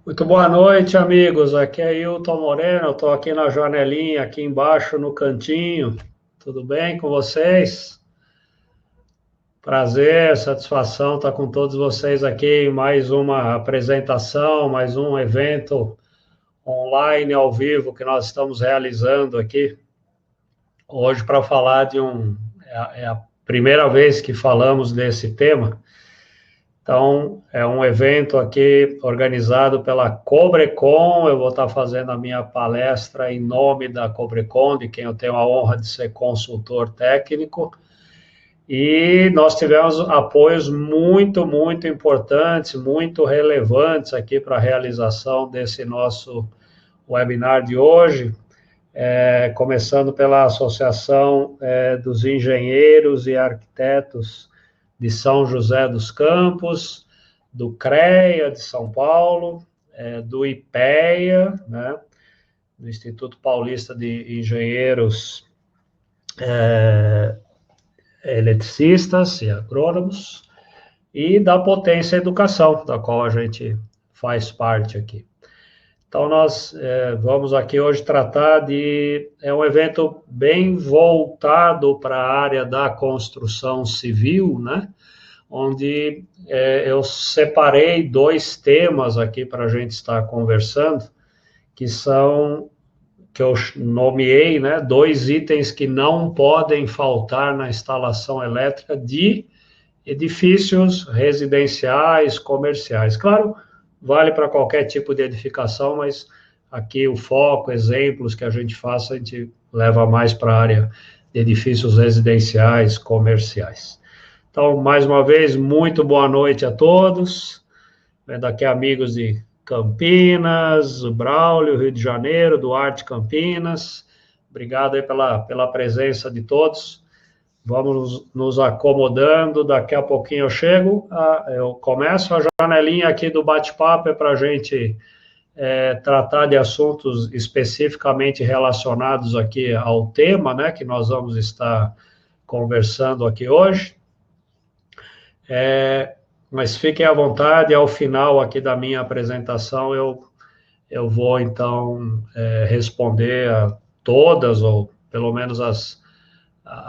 Muito boa noite, amigos. Aqui é Hilton Moreno. Estou aqui na janelinha, aqui embaixo no cantinho. Tudo bem com vocês? Prazer, satisfação estar com todos vocês aqui em mais uma apresentação, mais um evento online ao vivo que nós estamos realizando aqui hoje para falar de um. É a primeira vez que falamos desse tema. Então, é um evento aqui organizado pela Cobrecon. Eu vou estar fazendo a minha palestra em nome da Cobrecon, de quem eu tenho a honra de ser consultor técnico. E nós tivemos apoios muito importantes, muito relevantes aqui para a realização desse nosso webinar de hoje, começando pela Associação dos Engenheiros e Arquitetos de São José dos Campos, do CREA de São Paulo, do IPEA, né, do Instituto Paulista de Engenheiros Eletricistas e Agrônomos, e da Potência Educação, da qual a gente faz parte aqui. Então, nós vamos aqui hoje tratar de... É um evento bem voltado para a área da construção civil, né? Onde eu separei dois temas aqui para a gente estar conversando, que são, que eu nomeei, né? Dois itens que não podem faltar na instalação elétrica de edifícios residenciais, comerciais. Claro, vale para qualquer tipo de edificação, mas aqui o foco, exemplos que a gente faça, a gente leva mais para a área de edifícios residenciais, comerciais. Então, mais uma vez, muito boa noite a todos. Vendo aqui amigos de Campinas, Braulio, Rio de Janeiro, Duarte, Campinas. Obrigado aí pela presença de todos. Vamos nos acomodando, daqui a pouquinho eu chego, eu começo a janelinha aqui do bate-papo, para a gente tratar de assuntos especificamente relacionados aqui ao tema, né, que nós vamos estar conversando aqui hoje. Mas fiquem à vontade, ao final aqui da minha apresentação eu vou então responder a todas, ou pelo menos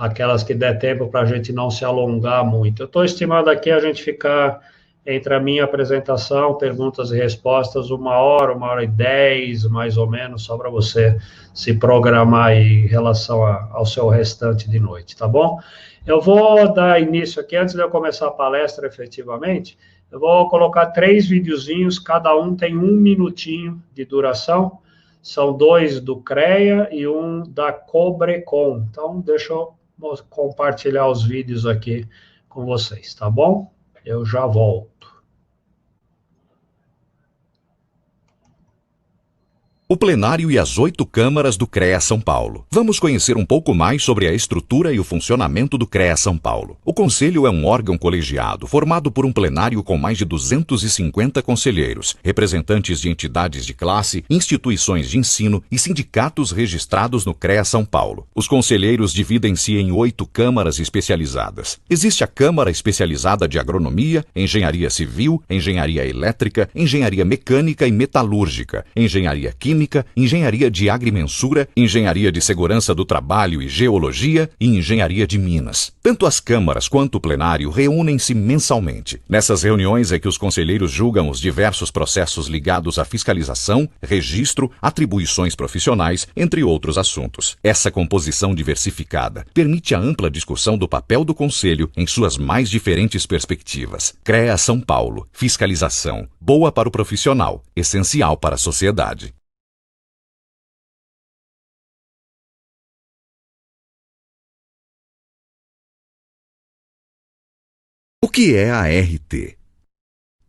aquelas que der tempo para a gente não se alongar muito. Eu estou estimando aqui a gente ficar entre a minha apresentação, perguntas e respostas, 1h e 10, mais ou menos, só para você se programar aí em relação ao seu restante de noite, tá bom? Eu vou dar início aqui, antes de eu começar a palestra efetivamente, eu vou colocar 3 videozinhos, cada um tem 1 minutinho de duração. São 2 do CREA e 1 da Cobrecon. Então, deixa eu compartilhar os vídeos aqui com vocês, tá bom? Eu já volto. O plenário e as 8 câmaras do CREA São Paulo. Vamos conhecer um pouco mais sobre a estrutura e o funcionamento do CREA São Paulo. O Conselho é um órgão colegiado formado por um plenário com mais de 250 conselheiros, representantes de entidades de classe, instituições de ensino e sindicatos registrados no CREA São Paulo. Os conselheiros dividem-se em 8 câmaras especializadas. Existe a Câmara Especializada de Agronomia, Engenharia Civil, Engenharia Elétrica, Engenharia Mecânica e Metalúrgica, Engenharia Química, Engenharia de Agrimensura, Engenharia de Segurança do Trabalho e Geologia e Engenharia de Minas. Tanto as câmaras quanto o plenário reúnem-se mensalmente. Nessas reuniões é que os conselheiros julgam os diversos processos ligados à fiscalização, registro, atribuições profissionais, entre outros assuntos. Essa composição diversificada permite a ampla discussão do papel do Conselho em suas mais diferentes perspectivas. CREA São Paulo. Fiscalização. Boa para o profissional, essencial para a sociedade. O que é a ART?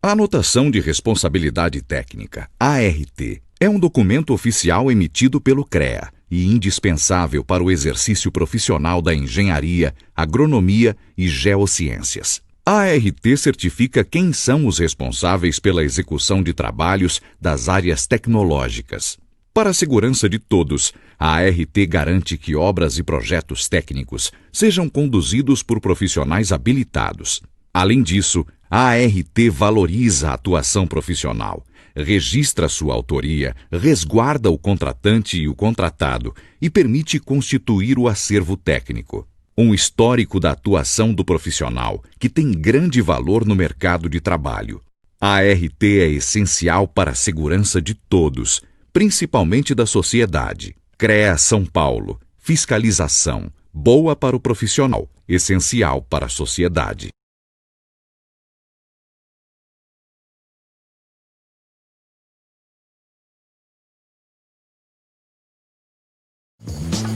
A Anotação de Responsabilidade Técnica, ART, é um documento oficial emitido pelo CREA e indispensável para o exercício profissional da engenharia, agronomia e geociências. A ART certifica quem são os responsáveis pela execução de trabalhos das áreas tecnológicas. Para a segurança de todos, a ART garante que obras e projetos técnicos sejam conduzidos por profissionais habilitados. Além disso, a ART valoriza a atuação profissional. registra sua autoria, resguarda o contratante e o contratado e permite constituir o acervo técnico. Um histórico da atuação do profissional, que tem grande valor no mercado de trabalho. A ART é essencial para a segurança de todos, principalmente da sociedade. CREA São Paulo. Fiscalização. Boa para o profissional, essencial para a sociedade.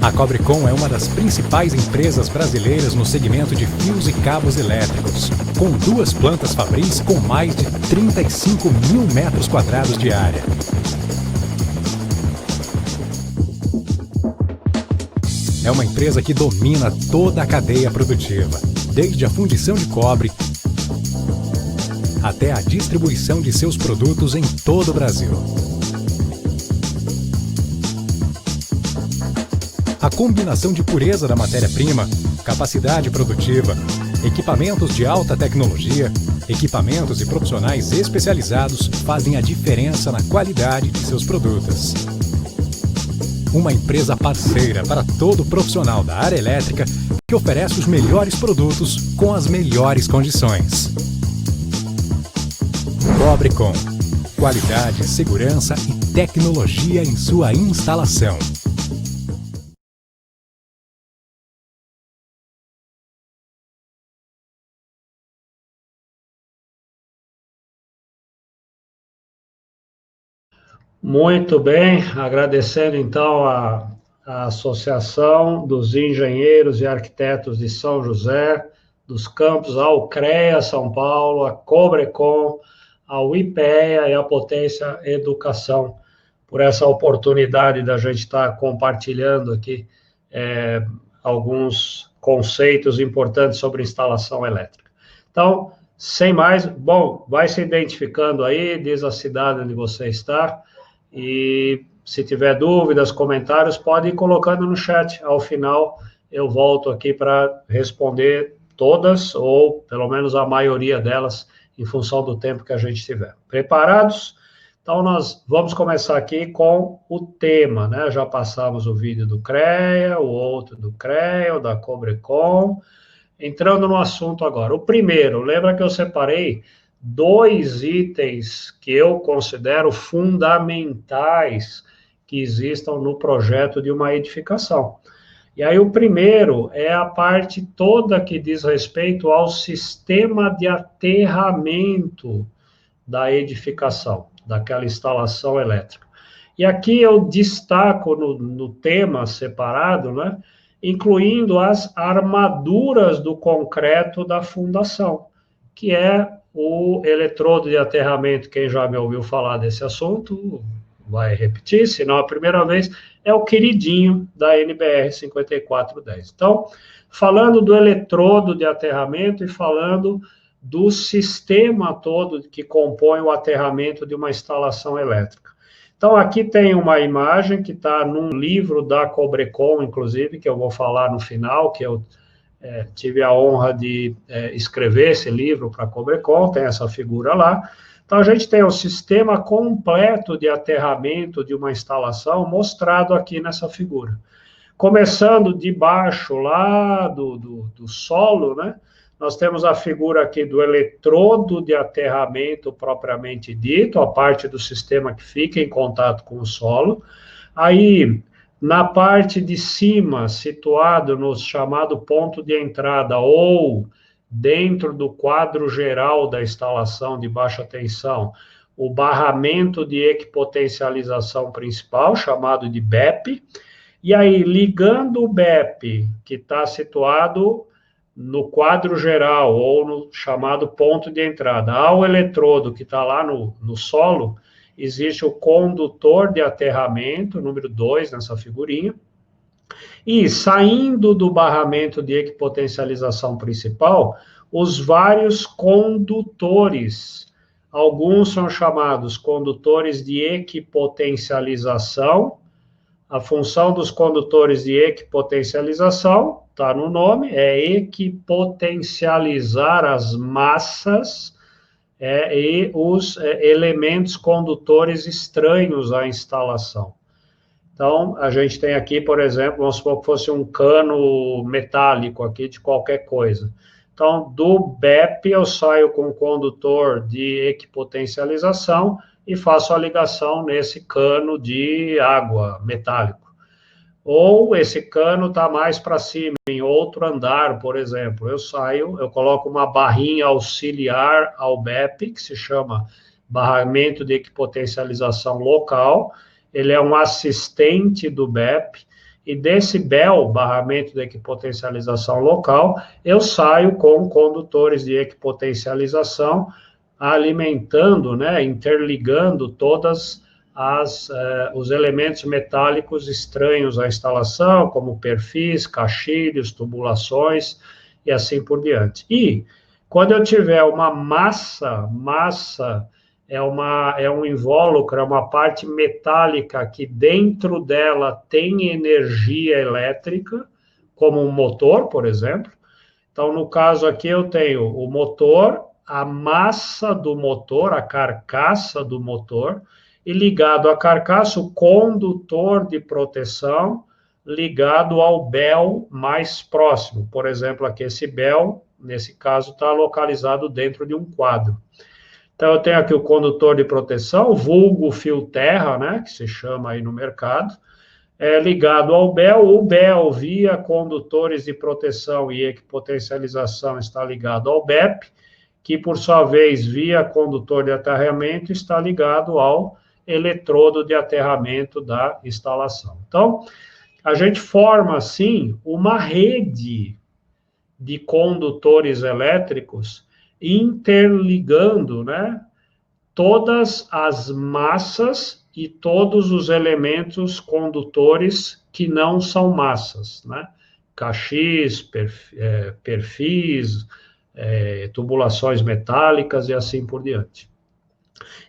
A Cobrecon é uma das principais empresas brasileiras no segmento de fios e cabos elétricos, com 2 plantas fabris com mais de 35 mil metros quadrados de área. É uma empresa que domina toda a cadeia produtiva, desde a fundição de cobre até a distribuição de seus produtos em todo o Brasil. A combinação de pureza da matéria-prima, capacidade produtiva, equipamentos de alta tecnologia, equipamentos e profissionais especializados fazem a diferença na qualidade de seus produtos. Uma empresa parceira para todo profissional da área elétrica que oferece os melhores produtos com as melhores condições. Cobrecon. Qualidade, segurança e tecnologia em sua instalação. Muito bem, agradecendo então a Associação dos Engenheiros e Arquitetos de São José, dos campos ao CREA São Paulo, a Cobrecon, ao IPEA e a Potência Educação, por essa oportunidade da gente estar compartilhando aqui alguns conceitos importantes sobre instalação elétrica. Então, sem mais, bom, vai se identificando aí, diz a cidade onde você está, e se tiver dúvidas, comentários, pode ir colocando no chat. Ao final, eu volto aqui para responder todas, ou pelo menos a maioria delas, em função do tempo que a gente tiver. Preparados? Então, nós vamos começar aqui com o tema, né? Já passamos o vídeo do CREA, o outro do CREA, o da Cobrecon. Entrando no assunto agora. O primeiro, lembra que eu separei 2 itens que eu considero fundamentais que existam no projeto de uma edificação. E aí o primeiro é a parte toda que diz respeito ao sistema de aterramento da edificação, daquela instalação elétrica. E aqui eu destaco no tema separado, né, incluindo as armaduras do concreto da fundação, que é o eletrodo de aterramento. Quem já me ouviu falar desse assunto vai repetir, se não a primeira vez, é o queridinho da NBR 5410. Então, falando do eletrodo de aterramento e falando do sistema todo que compõe o aterramento de uma instalação elétrica. Então, aqui tem uma imagem que está num livro da Cobrecon, inclusive, que eu vou falar no final, que eu tive a honra de escrever esse livro para a Cobrecon, tem essa figura lá. Então, a gente tem o sistema completo de aterramento de uma instalação mostrado aqui nessa figura. Começando de baixo, lá do solo, né? Nós temos a figura aqui do eletrodo de aterramento propriamente dito, a parte do sistema que fica em contato com o solo. Aí, na parte de cima, situado no chamado ponto de entrada, ou dentro do quadro geral da instalação de baixa tensão, o barramento de equipotencialização principal, chamado de BEP, e aí, ligando o BEP, que está situado no quadro geral, ou no chamado ponto de entrada, ao eletrodo que está lá no solo, existe o condutor de aterramento, número 2 nessa figurinha, e saindo do barramento de equipotencialização principal, os vários condutores. Alguns são chamados condutores de equipotencialização. A função dos condutores de equipotencialização, está no nome, é equipotencializar as massas e os elementos condutores estranhos à instalação. Então, a gente tem aqui, por exemplo, vamos supor que fosse um cano metálico aqui de qualquer coisa. Então, do BEP eu saio com o condutor de equipotencialização e faço a ligação nesse cano de água metálico. Ou esse cano está mais para cima, em outro andar, por exemplo. Eu coloco uma barrinha auxiliar ao BEP, que se chama barramento de equipotencialização local. Ele é um assistente do BEP, e desse BEL, barramento de equipotencialização local, eu saio com condutores de equipotencialização, alimentando, né, interligando todas os elementos metálicos estranhos à instalação, como perfis, caixilhos, tubulações e assim por diante. E quando eu tiver uma massa é um invólucro, é uma parte metálica que dentro dela tem energia elétrica, como um motor, por exemplo. Então, no caso aqui, eu tenho o motor, a massa do motor, a carcaça do motor, e ligado à carcaça, o condutor de proteção ligado ao BEL mais próximo. Por exemplo, aqui esse BEL, nesse caso, está localizado dentro de um quadro. Então, eu tenho aqui o condutor de proteção, vulgo fio terra, né, que se chama aí no mercado, ligado ao BEL. O BEL, via condutores de proteção e equipotencialização, está ligado ao BEP, que, por sua vez, via condutor de aterramento, está ligado ao eletrodo de aterramento da instalação. Então, a gente forma, assim, uma rede de condutores elétricos interligando, né, todas as massas e todos os elementos condutores que não são massas, né? Caixis, perfis, tubulações metálicas e assim por diante.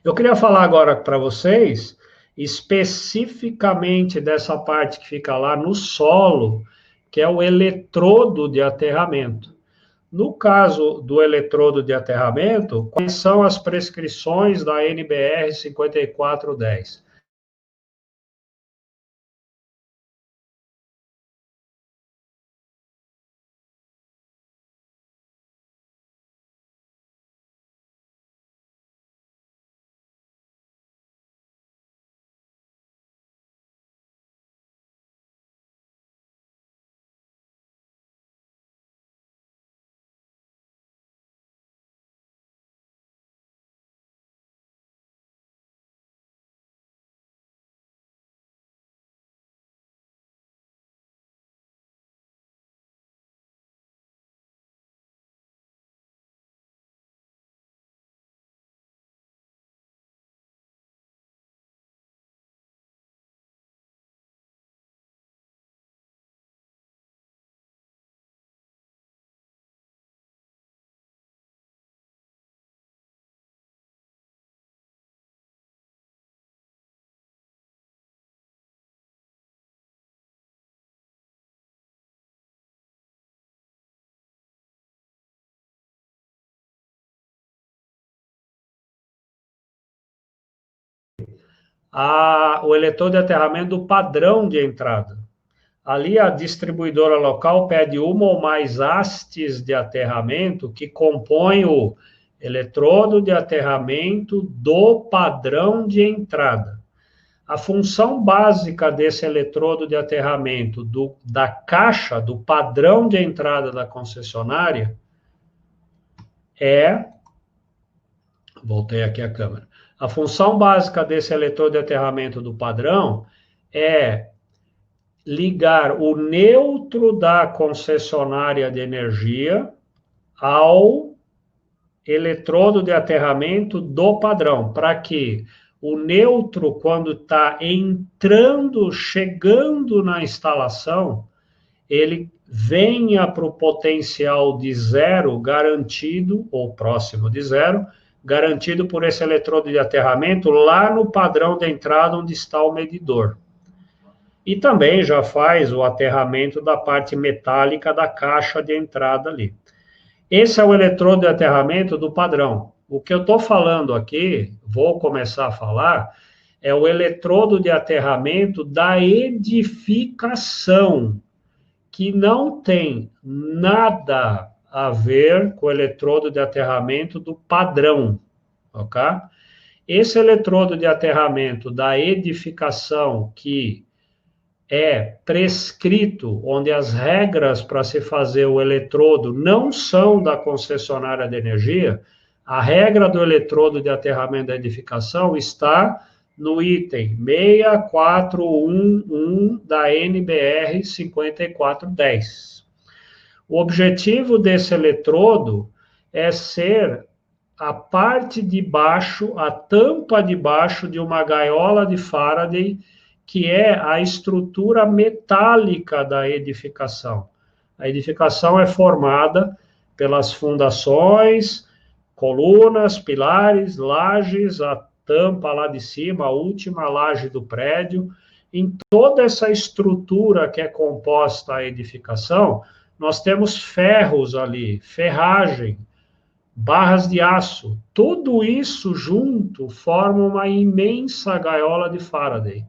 Eu queria falar agora para vocês, especificamente dessa parte que fica lá no solo, que é o eletrodo de aterramento. No caso do eletrodo de aterramento, quais são as prescrições da NBR 5410? O eletrodo de aterramento do padrão de entrada. Ali a distribuidora local pede uma ou mais hastes de aterramento que compõem o eletrodo de aterramento do padrão de entrada. A função básica desse eletrodo de aterramento da caixa, do padrão de entrada da concessionária, voltei aqui a câmera. A função básica desse eletrodo de aterramento do padrão é ligar o neutro da concessionária de energia ao eletrodo de aterramento do padrão, para que o neutro, quando está entrando, chegando na instalação, ele venha para o potencial de zero garantido, ou próximo de zero, garantido por esse eletrodo de aterramento lá no padrão de entrada onde está o medidor. E também já faz o aterramento da parte metálica da caixa de entrada ali. Esse é o eletrodo de aterramento do padrão. O que eu estou falando aqui, vou começar a falar, é o eletrodo de aterramento da edificação, que não tem nada a ver com o eletrodo de aterramento do padrão, ok? Esse eletrodo de aterramento da edificação que é prescrito, onde as regras para se fazer o eletrodo não são da concessionária de energia, a regra do eletrodo de aterramento da edificação está no item 6411 da NBR 5410. O objetivo desse eletrodo é ser a parte de baixo, a tampa de baixo de uma gaiola de Faraday, que é a estrutura metálica da edificação. A edificação é formada pelas fundações, colunas, pilares, lajes, a tampa lá de cima, a última laje do prédio. Em toda essa estrutura que é composta a edificação, nós temos ferros ali, ferragem, barras de aço. Tudo isso junto forma uma imensa gaiola de Faraday,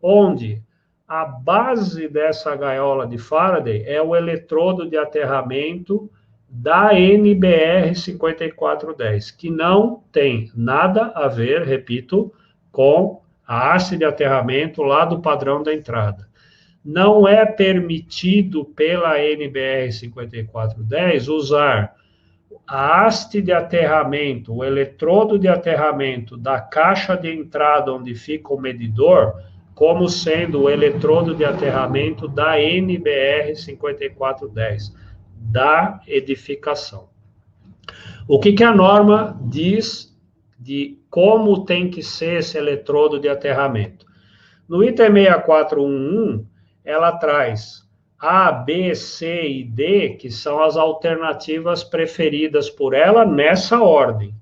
onde a base dessa gaiola de Faraday é o eletrodo de aterramento da NBR 5410, que não tem nada a ver, repito, com a haste de aterramento lá do padrão da entrada. Não é permitido pela NBR 5410 usar a haste de aterramento, o eletrodo de aterramento da caixa de entrada onde fica o medidor, como sendo o eletrodo de aterramento da NBR 5410, da edificação. O que a norma diz de como tem que ser esse eletrodo de aterramento? No item 6411, ela traz A, B, C e D, que são as alternativas preferidas por ela nessa ordem.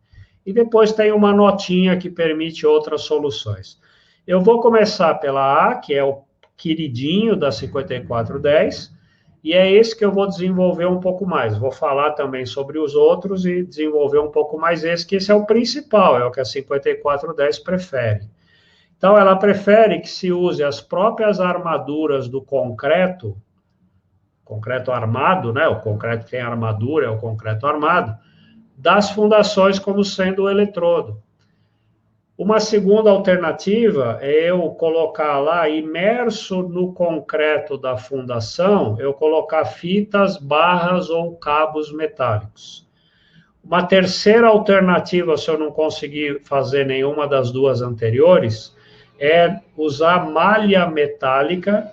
E depois tem uma notinha que permite outras soluções. Eu vou começar pela A, que é o queridinho da 5410, e é esse que eu vou desenvolver um pouco mais. Vou falar também sobre os outros e desenvolver um pouco mais esse, que esse é o principal, é o que a 5410 prefere. Então, ela prefere que se use as próprias armaduras do concreto armado, né? O concreto que tem armadura é o concreto armado, das fundações como sendo o eletrodo. Uma segunda alternativa é eu colocar lá, imerso no concreto da fundação, eu colocar fitas, barras ou cabos metálicos. Uma terceira alternativa, se eu não conseguir fazer nenhuma das duas anteriores, é usar malha metálica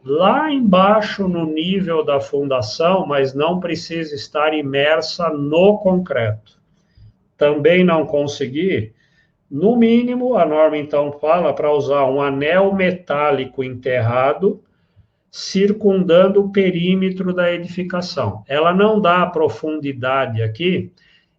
lá embaixo no nível da fundação, mas não precisa estar imersa no concreto. Também não conseguir. No mínimo, a norma, então, fala para usar um anel metálico enterrado, circundando o perímetro da edificação. Ela não dá profundidade aqui,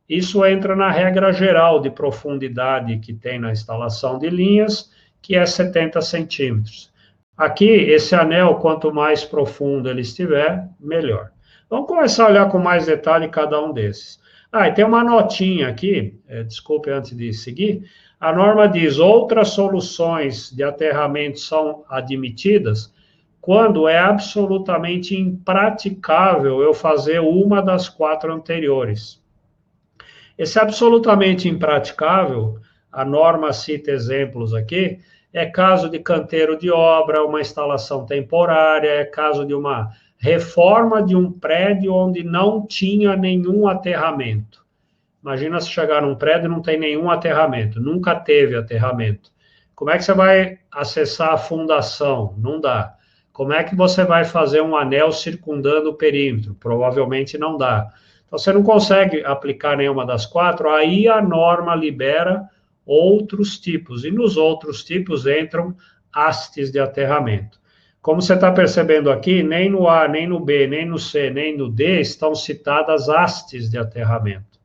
isso entra na regra geral de profundidade que tem na instalação de linhas, que é 70 centímetros. Aqui, esse anel, quanto mais profundo ele estiver, melhor. Vamos começar a olhar com mais detalhe cada um desses. E tem uma notinha aqui, desculpe antes de seguir, a norma diz, outras soluções de aterramento são admitidas quando é absolutamente impraticável eu fazer uma das 4 anteriores. Esse absolutamente impraticável, a norma cita exemplos aqui, é caso de canteiro de obra, uma instalação temporária, é caso de uma reforma de um prédio onde não tinha nenhum aterramento. Imagina se chegar num prédio e não tem nenhum aterramento, nunca teve aterramento. Como é que você vai acessar a fundação? Não dá. Como é que você vai fazer um anel circundando o perímetro? Provavelmente não dá. Então, você não consegue aplicar nenhuma das 4, aí a norma libera outros tipos, e nos outros tipos entram hastes de aterramento. Como você está percebendo aqui, nem no A, nem no B, nem no C, nem no D estão citadas hastes de aterramento.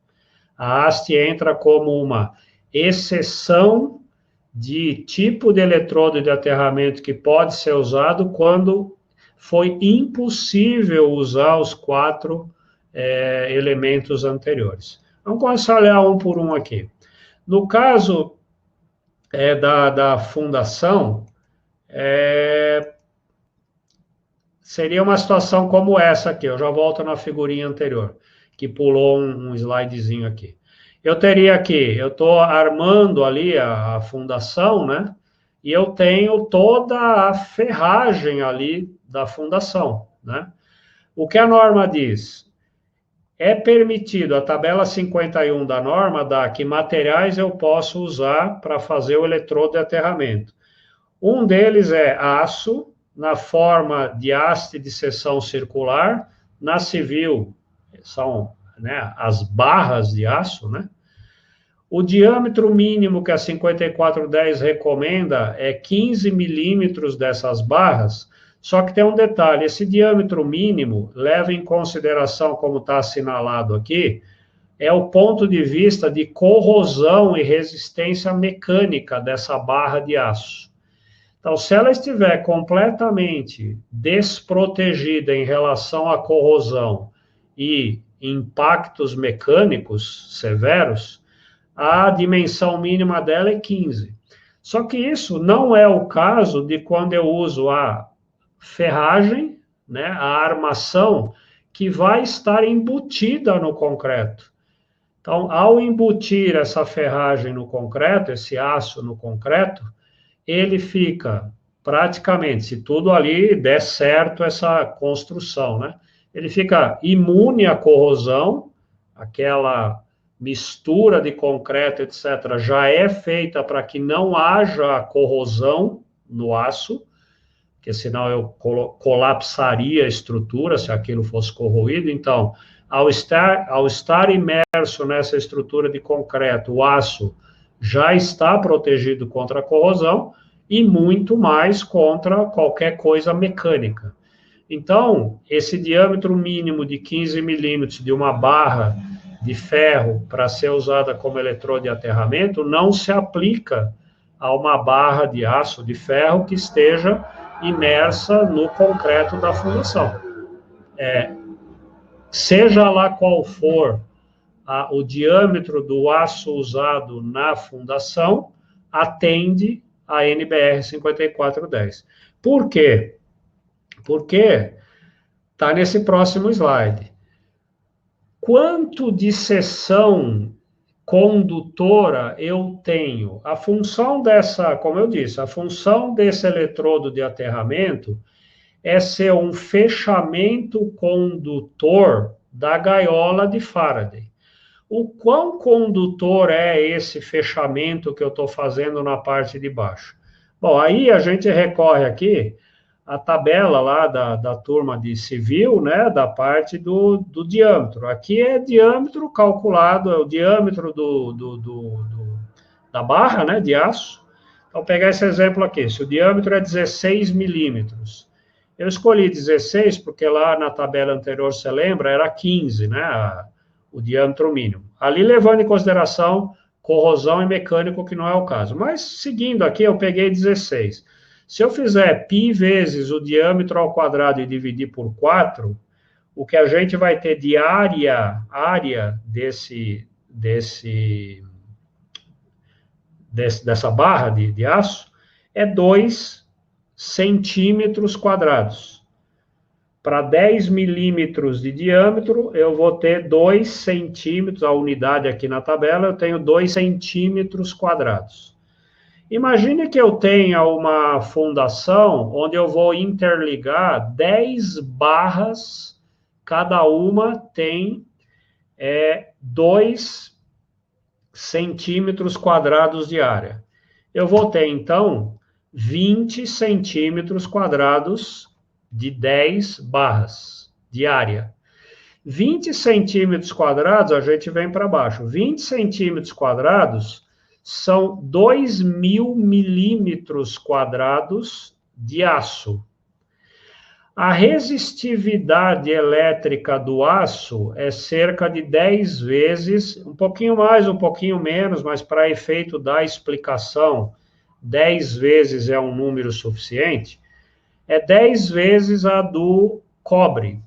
A haste entra como uma exceção de tipo de eletrodo de aterramento que pode ser usado quando foi impossível usar os 4 elementos anteriores. Vamos começar a olhar um por um aqui. No caso da fundação, seria uma situação como essa aqui. Eu já volto na figurinha anterior, que pulou um slidezinho aqui. Eu teria aqui, eu estou armando ali a fundação, né? E eu tenho toda a ferragem ali da fundação, né? O que a norma diz? É permitido, a tabela 51 da norma dá que materiais eu posso usar para fazer o eletrodo de aterramento. Um deles é aço, na forma de haste de seção circular, na civil são, né, as barras de aço, né? O diâmetro mínimo que a 5410 recomenda é 15 milímetros dessas barras, só que tem um detalhe, esse diâmetro mínimo leva em consideração, como está assinalado aqui, é o ponto de vista de corrosão e resistência mecânica dessa barra de aço. Então, se ela estiver completamente desprotegida em relação à corrosão e impactos mecânicos severos, a dimensão mínima dela é 15. Só que isso não é o caso de quando eu uso a ferragem, né, a armação, que vai estar embutida no concreto. Então, ao embutir essa ferragem no concreto, esse aço no concreto, ele fica praticamente, se tudo ali der certo essa construção, né, ele fica imune à corrosão, aquela mistura de concreto, etc., já é feita para que não haja corrosão no aço, porque senão eu colapsaria a estrutura se aquilo fosse corroído. Então, ao estar imerso nessa estrutura de concreto, o aço já está protegido contra a corrosão e muito mais contra qualquer coisa mecânica. Então, esse diâmetro mínimo de 15 milímetros de uma barra de ferro para ser usada como eletrodo de aterramento não se aplica a uma barra de aço de ferro que esteja imersa no concreto da fundação. Seja lá qual for o diâmetro do aço usado na fundação, atende a NBR 5410. Por quê? Porque está nesse próximo slide. Quanto de seção condutora eu tenho? A função dessa, como eu disse, a função desse eletrodo de aterramento é ser um fechamento condutor da gaiola de Faraday. O quão condutor é esse fechamento que eu estou fazendo na parte de baixo? Bom, aí a gente recorre aqui à tabela lá da turma de civil, né, da parte do diâmetro. Aqui é diâmetro calculado, é o diâmetro da barra, né, de aço. Então, vou pegar esse exemplo aqui. Se o diâmetro é 16 milímetros, eu escolhi 16 porque lá na tabela anterior, você lembra, era 15, né, o diâmetro mínimo. Ali levando em consideração corrosão e mecânico, que não é o caso. Mas, seguindo aqui, eu peguei 16. Se eu fizer π vezes o diâmetro ao quadrado e dividir por 4, o que a gente vai ter de área dessa barra de aço é 2 centímetros quadrados. Para 10 milímetros de diâmetro, eu vou ter 2 centímetros, a unidade aqui na tabela, eu tenho 2 centímetros quadrados. Imagine que eu tenha uma fundação onde eu vou interligar 10 barras, cada uma tem 2 centímetros quadrados de área. Eu vou ter, então, 20 centímetros quadrados de 10 barras de área. 20 centímetros quadrados, a gente vem para baixo. 20 centímetros quadrados são 2.000 milímetros quadrados de aço. A resistividade elétrica do aço é cerca de 10 vezes, um pouquinho mais, um pouquinho menos, mas para efeito da explicação, 10 vezes é um número suficiente, é 10 vezes a do cobre.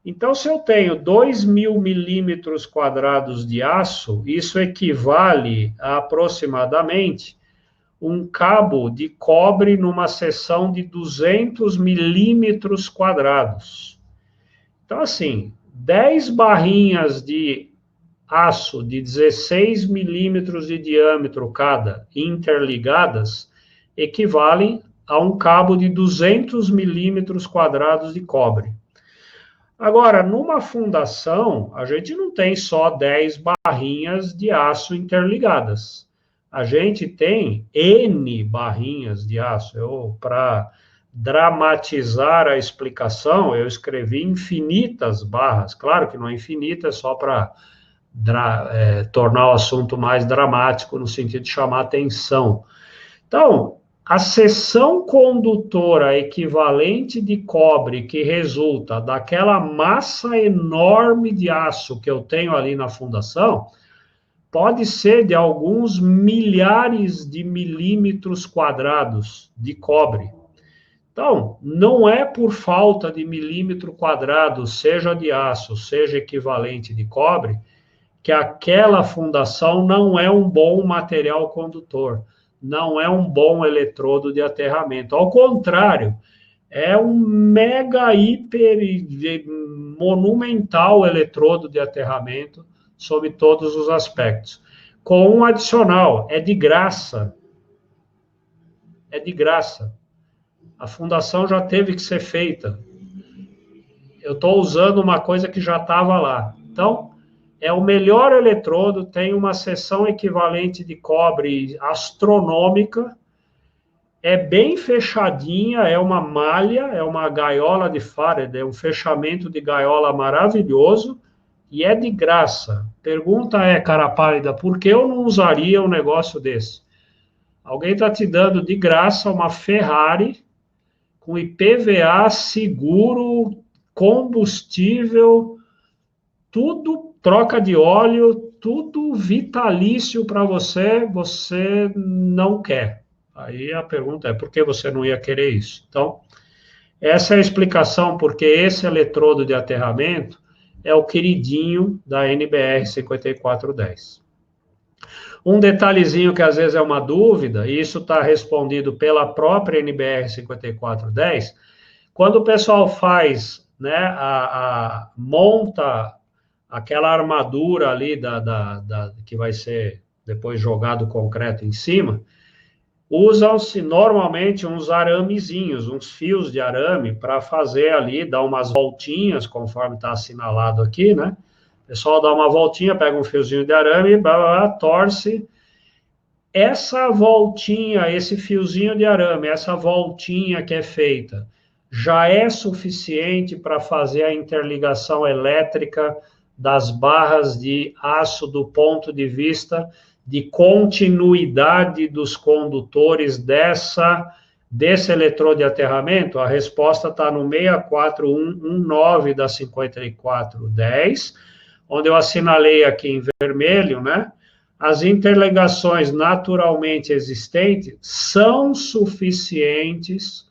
Então, se eu tenho 2.000 milímetros quadrados de aço, isso equivale a aproximadamente um cabo de cobre numa seção de 200 milímetros quadrados. Então, assim, 10 barrinhas de aço de 16 milímetros de diâmetro cada, interligadas, equivalem a um cabo de 200 milímetros quadrados de cobre. Agora, numa fundação, a gente não tem só 10 barrinhas de aço interligadas. A gente tem N barrinhas de aço. Para dramatizar a explicação, eu escrevi infinitas barras. Claro que não é infinita, é só para tornar o assunto mais dramático, no sentido de chamar atenção. Então, a seção condutora equivalente de cobre que resulta daquela massa enorme de aço que eu tenho ali na fundação pode ser de alguns milhares de milímetros quadrados de cobre. Então, não é por falta de milímetro quadrado, seja de aço, seja equivalente de cobre, que aquela fundação não é um bom material condutor, não é um bom eletrodo de aterramento. Ao contrário, é um mega, hiper, monumental eletrodo de aterramento sob todos os aspectos. Com um adicional, é de graça. É de graça. A fundação já teve que ser feita. Eu estou usando uma coisa que já estava lá. Então, é o melhor eletrodo, tem uma seção equivalente de cobre astronômica, é bem fechadinha, é uma malha, é uma gaiola de Faraday, é um fechamento de gaiola maravilhoso, e é de graça. Pergunta é, cara pálida, por que eu não usaria um negócio desse? Alguém está te dando de graça uma Ferrari com IPVA, seguro, combustível, tudo, troca de óleo, tudo vitalício para você, você não quer. Aí a pergunta é, por que você não ia querer isso? Então, essa é a explicação porque esse eletrodo de aterramento é o queridinho da NBR 5410. Um detalhezinho que às vezes é uma dúvida, e isso está respondido pela própria NBR 5410, quando o pessoal faz, né, monta aquela armadura ali que vai ser depois jogado concreto em cima, usam-se normalmente uns aramezinhos, uns fios de arame para fazer ali, dar umas voltinhas, conforme está assinalado aqui, né? O pessoal dá uma voltinha, pega um fiozinho de arame, torce. Essa voltinha, esse fiozinho de arame, essa voltinha que é feita, já é suficiente para fazer a interligação elétrica das barras de aço do ponto de vista de continuidade dos condutores desse eletrodo de aterramento? A resposta está no 64119 da 5410, onde eu assinalei aqui em vermelho, né? As interligações naturalmente existentes são suficientes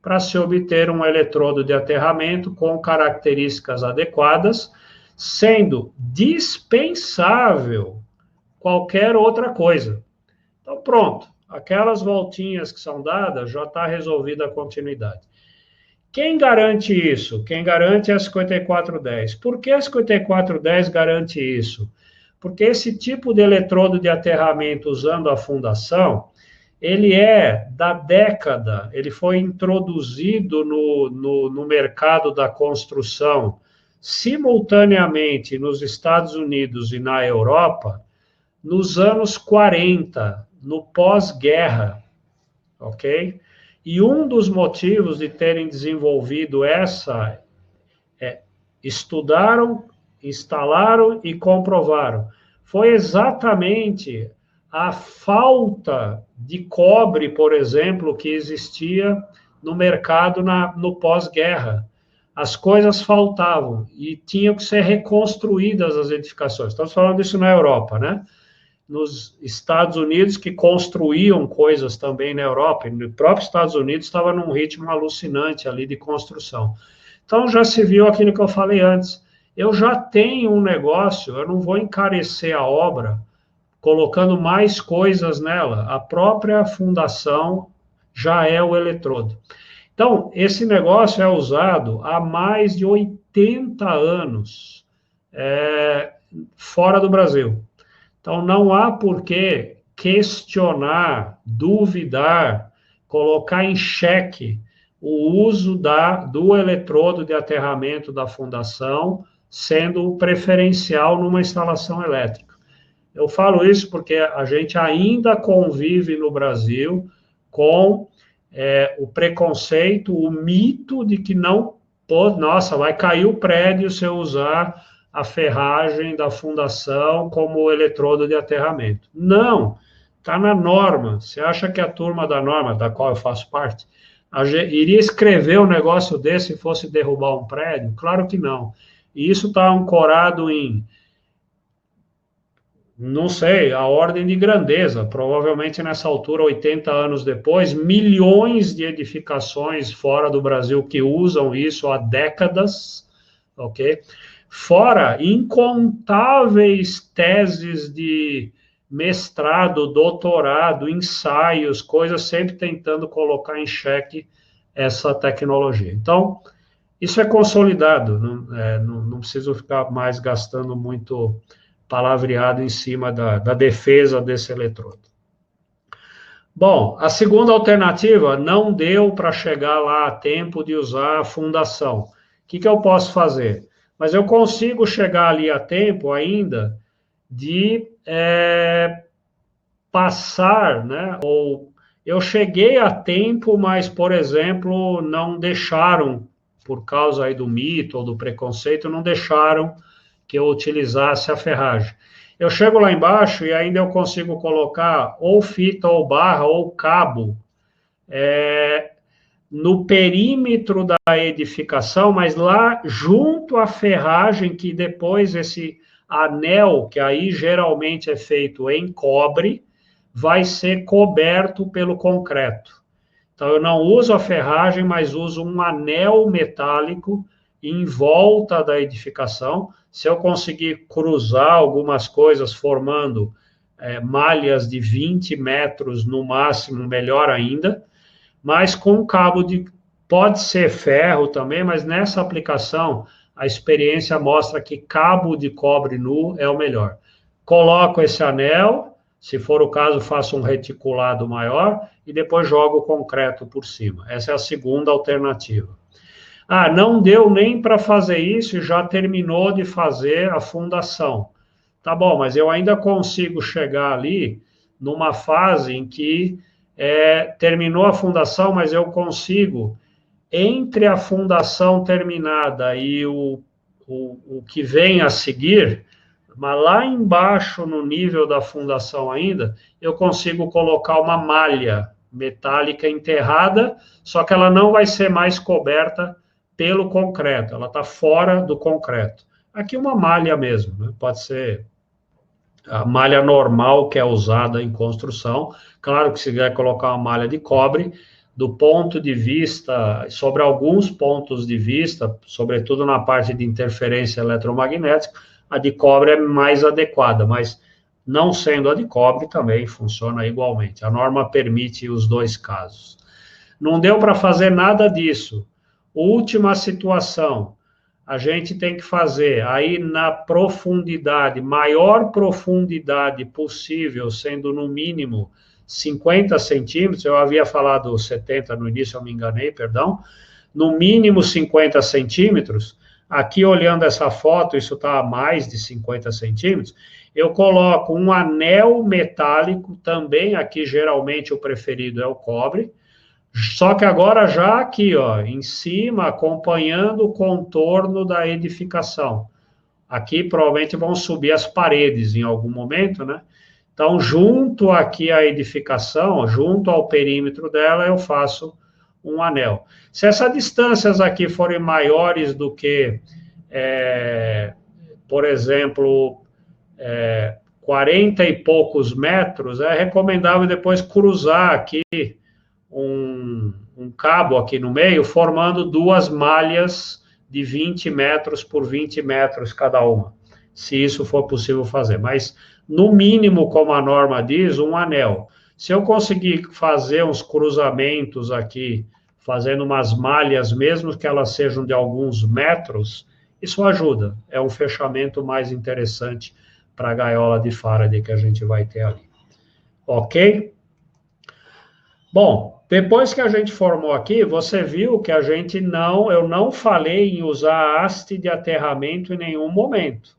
para se obter um eletrodo de aterramento com características adequadas, sendo dispensável qualquer outra coisa. Então, pronto. Aquelas voltinhas que são dadas, já está resolvida a continuidade. Quem garante isso? Quem garante é a 5410. Por que a 5410 garante isso? Porque esse tipo de eletrodo de aterramento usando a fundação, ele é da década, ele foi introduzido no mercado da construção simultaneamente nos Estados Unidos e na Europa, nos anos 40, no pós-guerra, ok? E um dos motivos de terem desenvolvido estudaram, instalaram e comprovaram, foi exatamente a falta de cobre, por exemplo, que existia no mercado no pós-guerra. As coisas faltavam e tinham que ser reconstruídas as edificações. Estamos falando disso na Europa, né? Nos Estados Unidos, que construíam coisas também na Europa, e no próprio Estados Unidos estava num ritmo alucinante ali de construção. Então, já se viu aquilo que eu falei antes. Eu já tenho um negócio, eu não vou encarecer a obra colocando mais coisas nela. A própria fundação já é o eletrodo. Então, esse negócio é usado há mais de 80 anos fora do Brasil. Então, não há por que questionar, duvidar, colocar em xeque o uso do eletrodo de aterramento da fundação sendo preferencial numa instalação elétrica. Eu falo isso porque a gente ainda convive no Brasil com o preconceito, o mito de que não, nossa, vai cair o prédio se eu usar a ferragem da fundação como eletrodo de aterramento. Não, está na norma. Você acha que a turma da norma, da qual eu faço parte, iria escrever um negócio desse se fosse derrubar um prédio? Claro que não. E isso está ancorado em, não sei, a ordem de grandeza. Provavelmente nessa altura, 80 anos depois, milhões de edificações fora do Brasil que usam isso há décadas, ok? Fora incontáveis teses de mestrado, doutorado, ensaios, coisas sempre tentando colocar em xeque essa tecnologia. Então, isso é consolidado, não preciso ficar mais gastando muito palavreado em cima da defesa desse eletrodo. Bom, a segunda alternativa, não deu para chegar lá a tempo de usar a fundação. O que eu posso fazer? Mas eu consigo chegar ali a tempo ainda de passar, né? Ou eu cheguei a tempo, mas, por exemplo, não deixaram, por causa aí do mito ou do preconceito, não deixaram que eu utilizasse a ferragem. Eu chego lá embaixo e ainda eu consigo colocar ou fita, ou barra, ou cabo no perímetro da edificação, mas lá junto à ferragem, que depois esse anel, que aí geralmente é feito em cobre, vai ser coberto pelo concreto. Então, eu não uso a ferragem, mas uso um anel metálico em volta da edificação. Se eu conseguir cruzar algumas coisas formando malhas de 20 metros no máximo, melhor ainda, mas com cabo pode ser ferro também, mas nessa aplicação a experiência mostra que cabo de cobre nu é o melhor. Coloco esse anel, se for o caso, faço um reticulado maior e depois jogo o concreto por cima. Essa é a segunda alternativa. Ah, não deu nem para fazer isso e já terminou de fazer a fundação. Tá bom, mas eu ainda consigo chegar ali numa fase em que terminou a fundação, mas eu consigo, entre a fundação terminada e o que vem a seguir, mas lá embaixo, no nível da fundação ainda, eu consigo colocar uma malha metálica enterrada, só que ela não vai ser mais coberta pelo concreto, ela está fora do concreto. Aqui uma malha mesmo, né? Pode ser a malha normal que é usada em construção. Claro que se quiser colocar uma malha de cobre, do ponto de vista, sobre alguns pontos de vista, sobretudo na parte de interferência eletromagnética, a de cobre é mais adequada, mas não sendo a de cobre também funciona igualmente. A norma permite os dois casos. Não deu para fazer nada disso. Última situação, a gente tem que fazer aí na profundidade, maior profundidade possível, sendo no mínimo 50 centímetros, eu havia falado 70 no início, eu me enganei, perdão, no mínimo 50 centímetros, aqui olhando essa foto, isso está a mais de 50 centímetros, eu coloco um anel metálico, também aqui geralmente o preferido é o cobre, só que agora já aqui, ó, em cima, acompanhando o contorno da edificação. Aqui provavelmente vão subir as paredes em algum momento, né? Então, junto aqui à edificação, junto ao perímetro dela, eu faço um anel. Se essas distâncias aqui forem maiores do que, por exemplo, 40 e poucos metros, é recomendável depois cruzar aqui um cabo aqui no meio, formando duas malhas de 20 metros por 20 metros cada uma, se isso for possível fazer. Mas, no mínimo, como a norma diz, um anel. Se eu conseguir fazer uns cruzamentos aqui, fazendo umas malhas, mesmo que elas sejam de alguns metros, isso ajuda. É um fechamento mais interessante para a gaiola de Faraday que a gente vai ter ali. Ok? Bom, depois que a gente formou aqui, você viu que eu não falei em usar haste de aterramento em nenhum momento.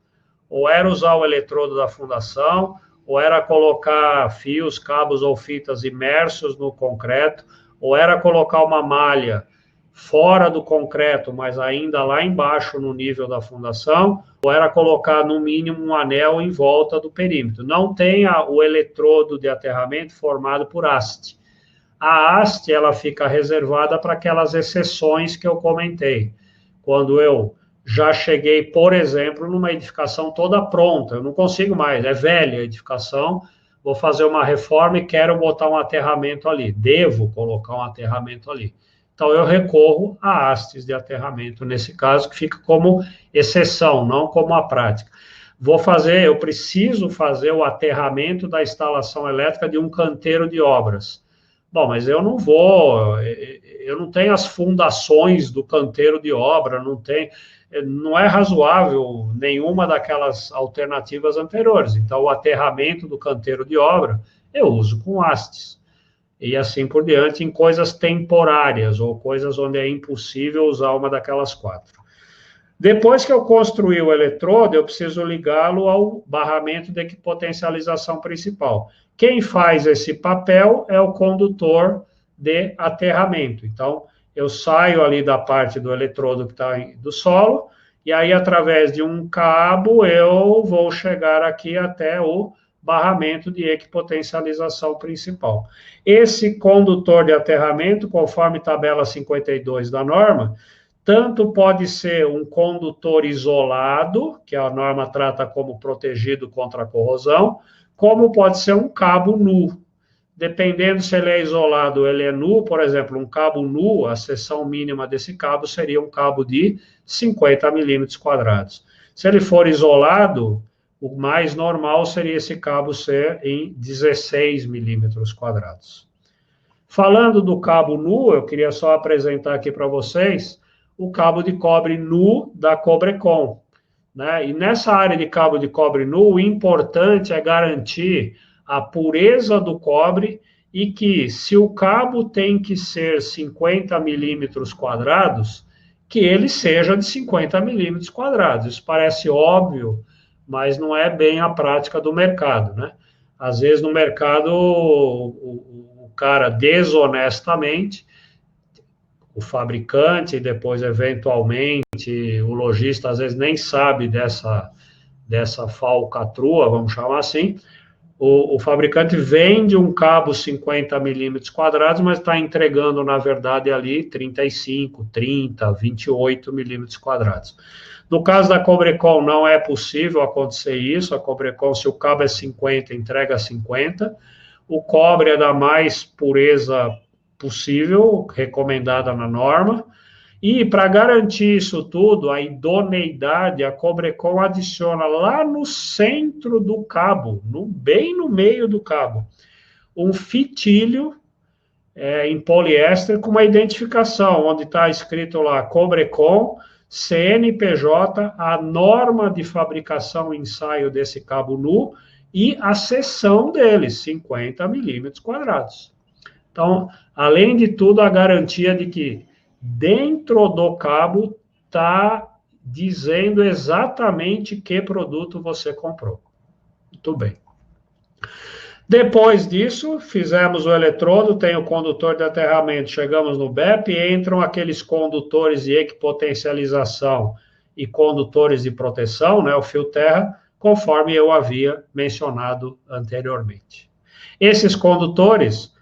Ou era usar o eletrodo da fundação, ou era colocar fios, cabos ou fitas imersos no concreto, ou era colocar uma malha fora do concreto, mas ainda lá embaixo no nível da fundação, ou era colocar no mínimo um anel em volta do perímetro. Não tem o eletrodo de aterramento formado por haste. A haste, ela fica reservada para aquelas exceções que eu comentei. Quando eu já cheguei, por exemplo, numa edificação toda pronta, eu não consigo mais, é velha a edificação, vou fazer uma reforma e quero botar um aterramento ali, devo colocar um aterramento ali. Então, eu recorro a hastes de aterramento, nesse caso, que fica como exceção, não como a prática. Eu preciso fazer o aterramento da instalação elétrica de um canteiro de obras. Bom, mas eu não tenho as fundações do canteiro de obra, não é razoável nenhuma daquelas alternativas anteriores. Então, o aterramento do canteiro de obra, eu uso com hastes. E assim por diante, em coisas temporárias, ou coisas onde é impossível usar uma daquelas quatro. Depois que eu construí o eletrodo, eu preciso ligá-lo ao barramento de equipotencialização principal. Quem faz esse papel é o condutor de aterramento. Então, eu saio ali da parte do eletrodo que está do solo, e aí, através de um cabo, eu vou chegar aqui até o barramento de equipotencialização principal. Esse condutor de aterramento, conforme tabela 52 da norma, tanto pode ser um condutor isolado, que a norma trata como protegido contra a corrosão, como pode ser um cabo nu. Dependendo se ele é isolado ou ele é nu, por exemplo, um cabo nu, a seção mínima desse cabo seria um cabo de 50 milímetros quadrados. Se ele for isolado, o mais normal seria esse cabo ser em 16 milímetros quadrados. Falando do cabo nu, eu queria só apresentar aqui para vocês o cabo de cobre nu da Cobrecon, né? E nessa área de cabo de cobre nu, o importante é garantir a pureza do cobre e que, se o cabo tem que ser 50 milímetros quadrados, que ele seja de 50 milímetros quadrados. Isso parece óbvio, mas não é bem a prática do mercado, né? Às vezes, no mercado, o cara desonestamente, o fabricante, e depois, eventualmente, o lojista, às vezes, nem sabe dessa falcatrua, vamos chamar assim. O fabricante vende um cabo 50 milímetros quadrados, mas está entregando, na verdade, ali 35, 30, 28 milímetros quadrados. No caso da Cobrecon, não é possível acontecer isso. A Cobrecon, se o cabo é 50, entrega 50. O cobre é da mais pureza possível, recomendada na norma. E, para garantir isso tudo, a idoneidade, a Cobrecon adiciona lá no centro do cabo, bem no meio do cabo, um fitilho em poliéster com uma identificação, onde está escrito lá Cobrecon, CNPJ, a norma de fabricação e ensaio desse cabo nu e a seção dele, 50 milímetros quadrados. Então, além de tudo, a garantia de que dentro do cabo está dizendo exatamente que produto você comprou. Muito bem. Depois disso, fizemos o eletrodo, tem o condutor de aterramento, chegamos no BEP, entram aqueles condutores de equipotencialização e condutores de proteção, né, o fio terra, conforme eu havia mencionado anteriormente. Esses condutores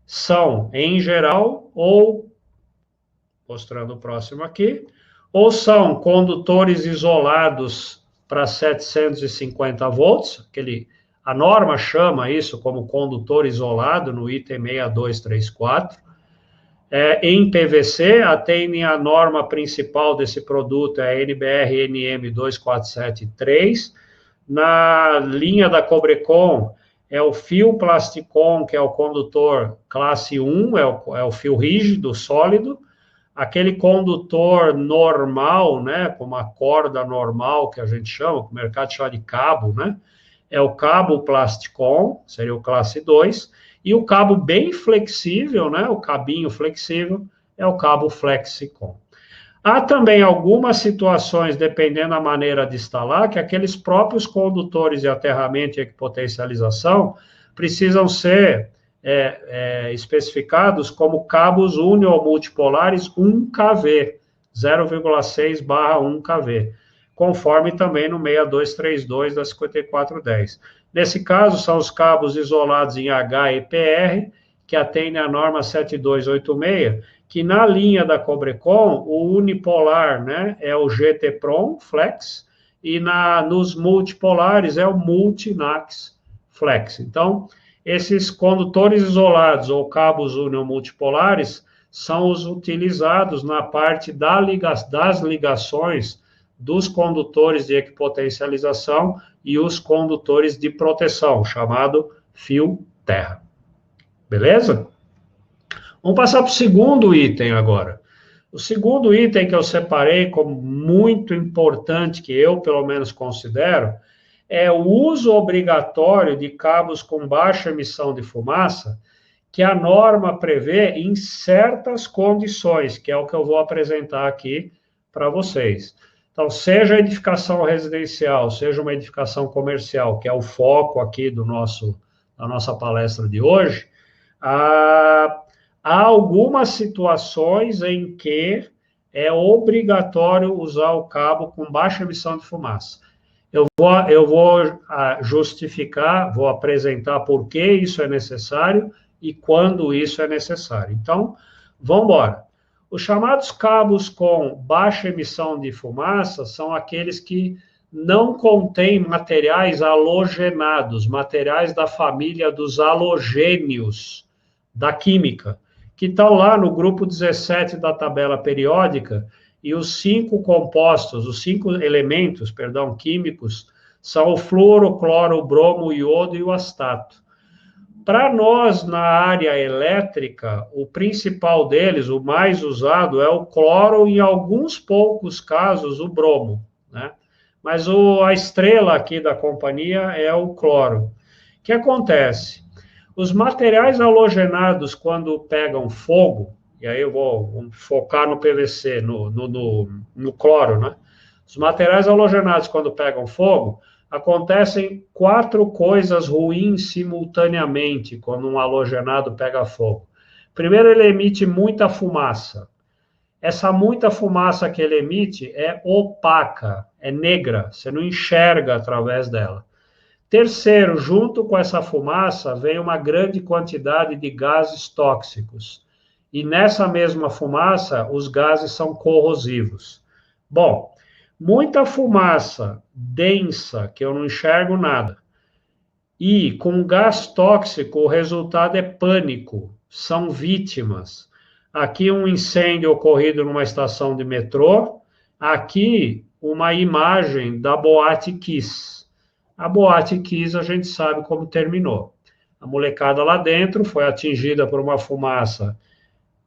são, em geral, mostrando o próximo aqui, ou são condutores isolados para 750 volts, a norma chama isso como condutor isolado no item 6234, em PVC, atendem a norma principal desse produto, é a NBR NM 2473. Na linha da Cobrecon, é o fio Plasticon, que é o condutor classe 1, é o fio rígido, sólido. Aquele condutor normal, né, com uma corda normal, que a gente chama, que o mercado chama de cabo, né, é o cabo Plasticon, seria o classe 2, e o cabo bem flexível, né, o cabinho flexível, é o cabo Flexicon. Há também algumas situações, dependendo da maneira de instalar, que aqueles próprios condutores de aterramento e equipotencialização precisam ser especificados como cabos uni ou multipolares 1kV, 0,6/1 kV, conforme também no 6232 da 5410. Nesse caso, são os cabos isolados em H e PR, que atendem a norma 7286, que na linha da Cobrecon, o unipolar, né, é o GT-Prom Flex, e nos multipolares é o Multinax Flex. Então, esses condutores isolados ou cabos unimultipolares são os utilizados na parte das ligações dos condutores de equipotencialização e os condutores de proteção, chamado fio terra. Beleza? Vamos passar para o segundo item agora. O segundo item que eu separei como muito importante, que eu pelo menos considero, é o uso obrigatório de cabos com baixa emissão de fumaça, que a norma prevê em certas condições, que é o que eu vou apresentar aqui para vocês. Então, seja edificação residencial, seja uma edificação comercial, que é o foco aqui da nossa palestra de hoje, há algumas situações em que é obrigatório usar o cabo com baixa emissão de fumaça. Eu vou justificar, vou apresentar por que isso é necessário e quando isso é necessário. Então, vamos embora. Os chamados cabos com baixa emissão de fumaça são aqueles que não contêm materiais halogenados, materiais da família dos halogênios da química, que estão lá no grupo 17 da tabela periódica, e os 5 compostos, os 5 elementos, químicos, são o fluoro, o cloro, o bromo, o iodo e o astato. Para nós, na área elétrica, o principal deles, o mais usado, é o cloro, e em alguns poucos casos, o bromo, né? Mas a estrela aqui da companhia é o cloro. O que acontece? Os materiais halogenados, quando pegam fogo, e aí eu vou focar no PVC, no cloro, né? Os materiais halogenados, quando pegam fogo, acontecem 4 coisas ruins simultaneamente quando um halogenado pega fogo. Primeiro, ele emite muita fumaça. Essa muita fumaça que ele emite é opaca, é negra, você não enxerga através dela. Terceiro, junto com essa fumaça, vem uma grande quantidade de gases tóxicos. E nessa mesma fumaça, os gases são corrosivos. Bom, muita fumaça densa, que eu não enxergo nada, e com gás tóxico, o resultado é pânico, são vítimas. Aqui um incêndio ocorrido numa estação de metrô, aqui uma imagem da Boate Kiss. A Boate Kiss a gente sabe como terminou. A molecada lá dentro foi atingida por uma fumaça,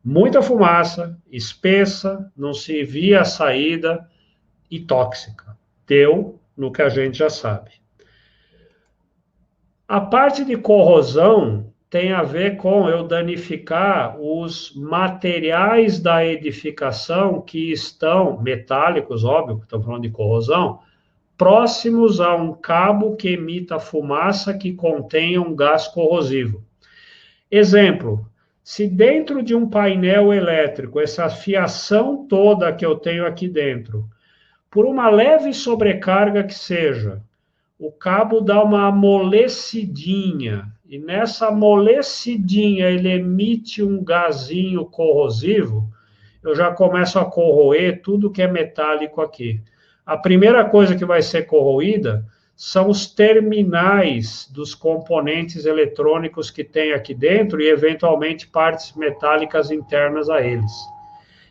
muita fumaça, espessa, não se via a saída e tóxica. Deu no que a gente já sabe. A parte de corrosão tem a ver com eu danificar os materiais da edificação que estão, metálicos, óbvio, que estamos falando de corrosão, próximos a um cabo que emita fumaça que contenha um gás corrosivo. Exemplo, se dentro de um painel elétrico, essa fiação toda que eu tenho aqui dentro, por uma leve sobrecarga que seja, o cabo dá uma amolecidinha, e nessa amolecidinha ele emite um gazinho corrosivo, eu já começo a corroer tudo que é metálico aqui. A primeira coisa que vai ser corroída são os terminais dos componentes eletrônicos que tem aqui dentro e, eventualmente, partes metálicas internas a eles.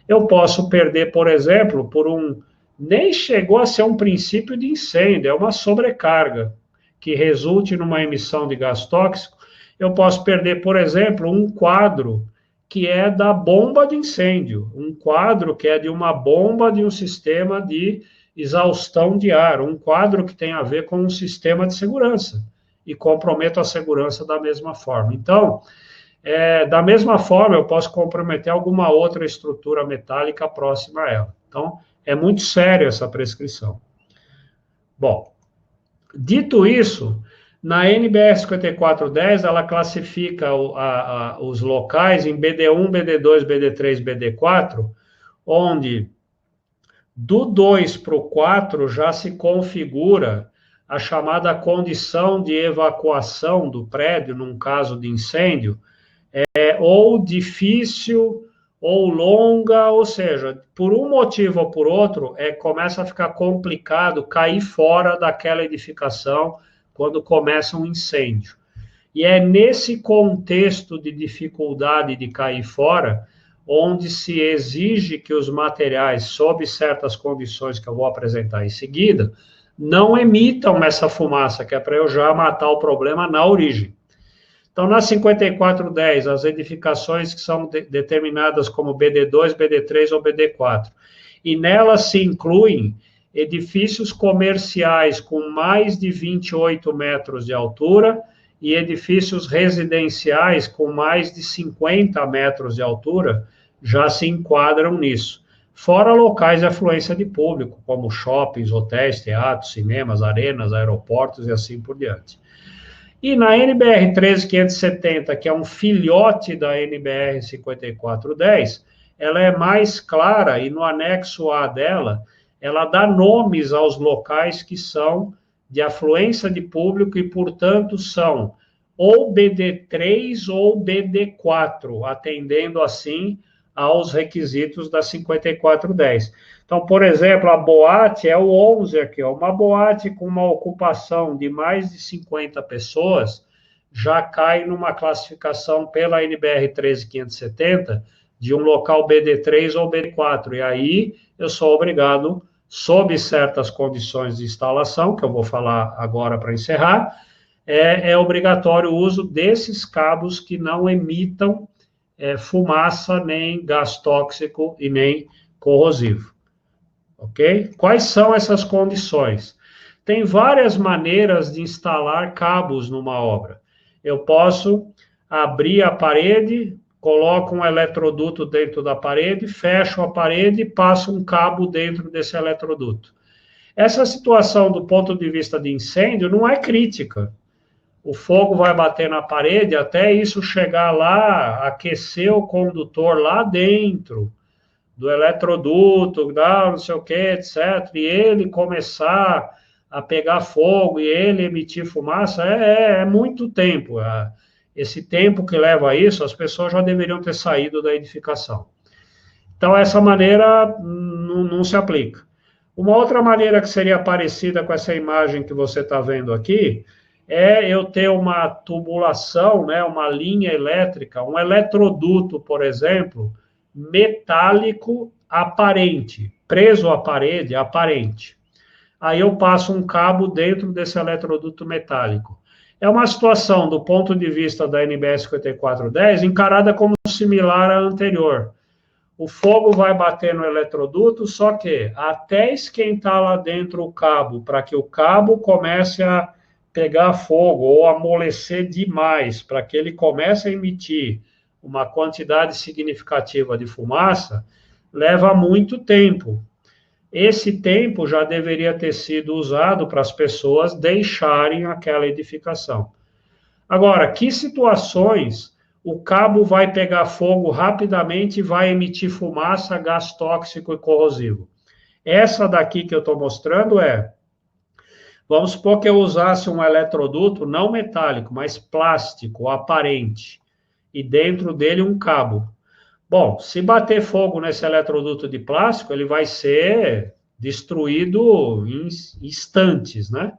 Eu posso perder, por exemplo, nem chegou a ser um princípio de incêndio, é uma sobrecarga que resulte numa emissão de gás tóxico. Eu posso perder, por exemplo, um quadro que é da bomba de incêndio, um quadro que é de uma bomba de um sistema de exaustão de ar, um quadro que tem a ver com um sistema de segurança e comprometo a segurança da mesma forma. Então, da mesma forma, eu posso comprometer alguma outra estrutura metálica próxima a ela. Então, é muito séria essa prescrição. Bom, dito isso, na NBR 5410, ela classifica os locais em BD1, BD2, BD3, BD4, onde do 2 para o 4 já se configura a chamada condição de evacuação do prédio, num caso de incêndio, ou difícil ou longa, ou seja, por um motivo ou por outro, começa a ficar complicado cair fora daquela edificação quando começa um incêndio. E é nesse contexto de dificuldade de cair fora, onde se exige que os materiais, sob certas condições que eu vou apresentar em seguida, não emitam essa fumaça, que é para eu já matar o problema na origem. Então, na 5410, as edificações que são determinadas como BD2, BD3 ou BD4, e nelas se incluem edifícios comerciais com mais de 28 metros de altura e edifícios residenciais com mais de 50 metros de altura, já se enquadram nisso. Fora locais de afluência de público, como shoppings, hotéis, teatros, cinemas, arenas, aeroportos e assim por diante. E na NBR 13570, que é um filhote da NBR 5410, ela é mais clara e no anexo A dela, ela dá nomes aos locais que são de afluência de público e, portanto, são ou BD3 ou BD4, atendendo, assim, aos requisitos da 5410. Então, por exemplo, a boate é o 11 aqui, ó, uma boate com uma ocupação de mais de 50 pessoas já cai numa classificação pela NBR 13570 de um local BD3 ou BD4, e aí eu sou obrigado, sob certas condições de instalação, que eu vou falar agora para encerrar, é obrigatório o uso desses cabos que não emitam fumaça, nem gás tóxico e nem corrosivo. Ok? Quais são essas condições? Tem várias maneiras de instalar cabos numa obra. Eu posso abrir a parede, coloco um eletroduto dentro da parede, fecho a parede e passo um cabo dentro desse eletroduto. Essa situação, do ponto de vista de incêndio, não é crítica. O fogo vai bater na parede até isso chegar lá, aquecer o condutor lá dentro do eletroduto, não sei o que, etc., e ele começar a pegar fogo e ele emitir fumaça, é muito tempo. Esse tempo que leva a isso, as pessoas já deveriam ter saído da edificação. Então, essa maneira não se aplica. Uma outra maneira que seria parecida com essa imagem que você está vendo aqui, eu ter uma tubulação, né, uma linha elétrica, um eletroduto, por exemplo, metálico aparente, preso à parede aparente. Aí eu passo um cabo dentro desse eletroduto metálico. É uma situação, do ponto de vista da NBR 5410, encarada como similar à anterior. O fogo vai bater no eletroduto, só que até esquentar lá dentro o cabo, para que o cabo comece a pegar fogo ou amolecer demais, para que ele comece a emitir uma quantidade significativa de fumaça, leva muito tempo. Esse tempo já deveria ter sido usado para as pessoas deixarem aquela edificação. Agora, que situações o cabo vai pegar fogo rapidamente e vai emitir fumaça, gás tóxico e corrosivo? Essa daqui que eu estou mostrando vamos supor que eu usasse um eletroduto não metálico, mas plástico, aparente, e dentro dele um cabo. Bom, se bater fogo nesse eletroduto de plástico, ele vai ser destruído em instantes, né?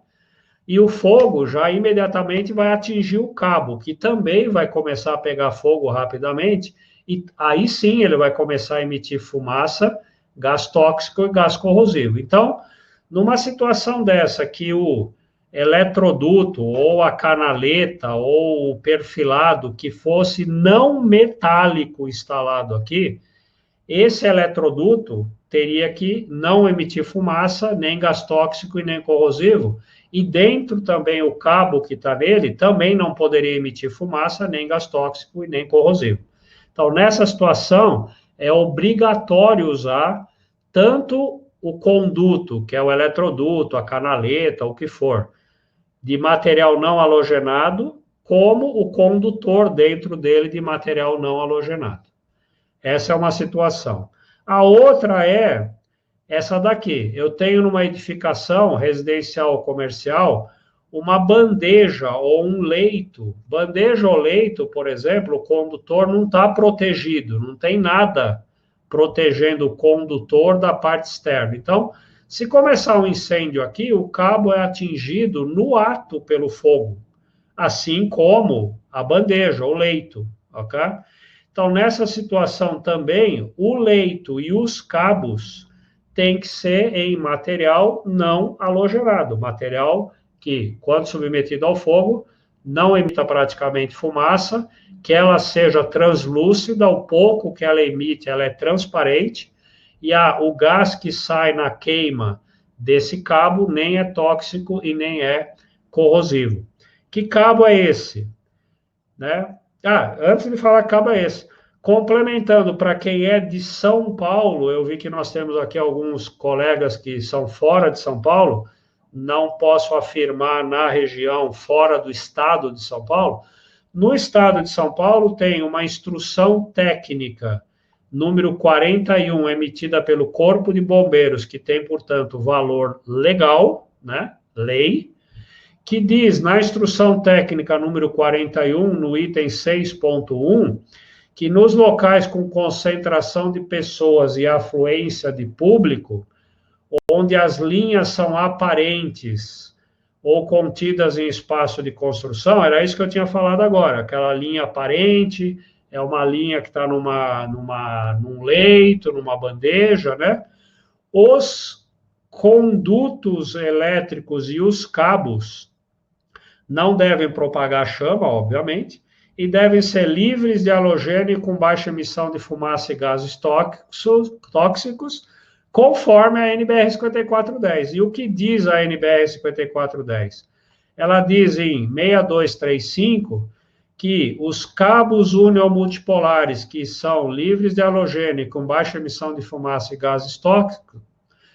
e o fogo já imediatamente vai atingir o cabo, que também vai começar a pegar fogo rapidamente, e aí sim ele vai começar a emitir fumaça, gás tóxico e gás corrosivo. Então, numa situação dessa que o eletroduto, ou a canaleta, ou o perfilado que fosse não metálico instalado aqui, esse eletroduto teria que não emitir fumaça, nem gás tóxico e nem corrosivo, e dentro também o cabo que está nele também não poderia emitir fumaça, nem gás tóxico e nem corrosivo. Então, nessa situação, é obrigatório usar tanto o conduto, que é o eletroduto, a canaleta, o que for, de material não halogenado, como o condutor dentro dele de material não halogenado. Essa é uma situação. A outra é essa daqui. Eu tenho numa edificação residencial ou comercial uma bandeja ou um leito. Bandeja ou leito, por exemplo, o condutor não está protegido, não tem nada protegendo o condutor da parte externa. Então, se começar um incêndio aqui, o cabo é atingido no ato pelo fogo, assim como a bandeja, o leito, ok? Então, nessa situação também, o leito e os cabos têm que ser em material não halogenado, material que, quando submetido ao fogo, não emita praticamente fumaça, que ela seja translúcida, o pouco que ela emite, ela é transparente, e o gás que sai na queima desse cabo nem é tóxico e nem é corrosivo. Que cabo é esse? Né? Antes de falar que cabo é esse, complementando para quem é de São Paulo, eu vi que nós temos aqui alguns colegas que são fora de São Paulo, não posso afirmar na região fora do estado de São Paulo. No estado de São Paulo tem uma instrução técnica, número 41, emitida pelo Corpo de Bombeiros, que tem, portanto, valor legal, né, lei, que diz na instrução técnica número 41, no item 6.1, que nos locais com concentração de pessoas e afluência de público, onde as linhas são aparentes ou contidas em espaço de construção, era isso que eu tinha falado agora, aquela linha aparente, é uma linha que está num leito, numa bandeja, né? Os condutos elétricos e os cabos não devem propagar chama, obviamente, e devem ser livres de halogênio com baixa emissão de fumaça e gases tóxicos, conforme a NBR 5410. E o que diz a NBR 5410? Ela diz em 6235 que os cabos uniomultipolares que são livres de halogênio com baixa emissão de fumaça e gases tóxicos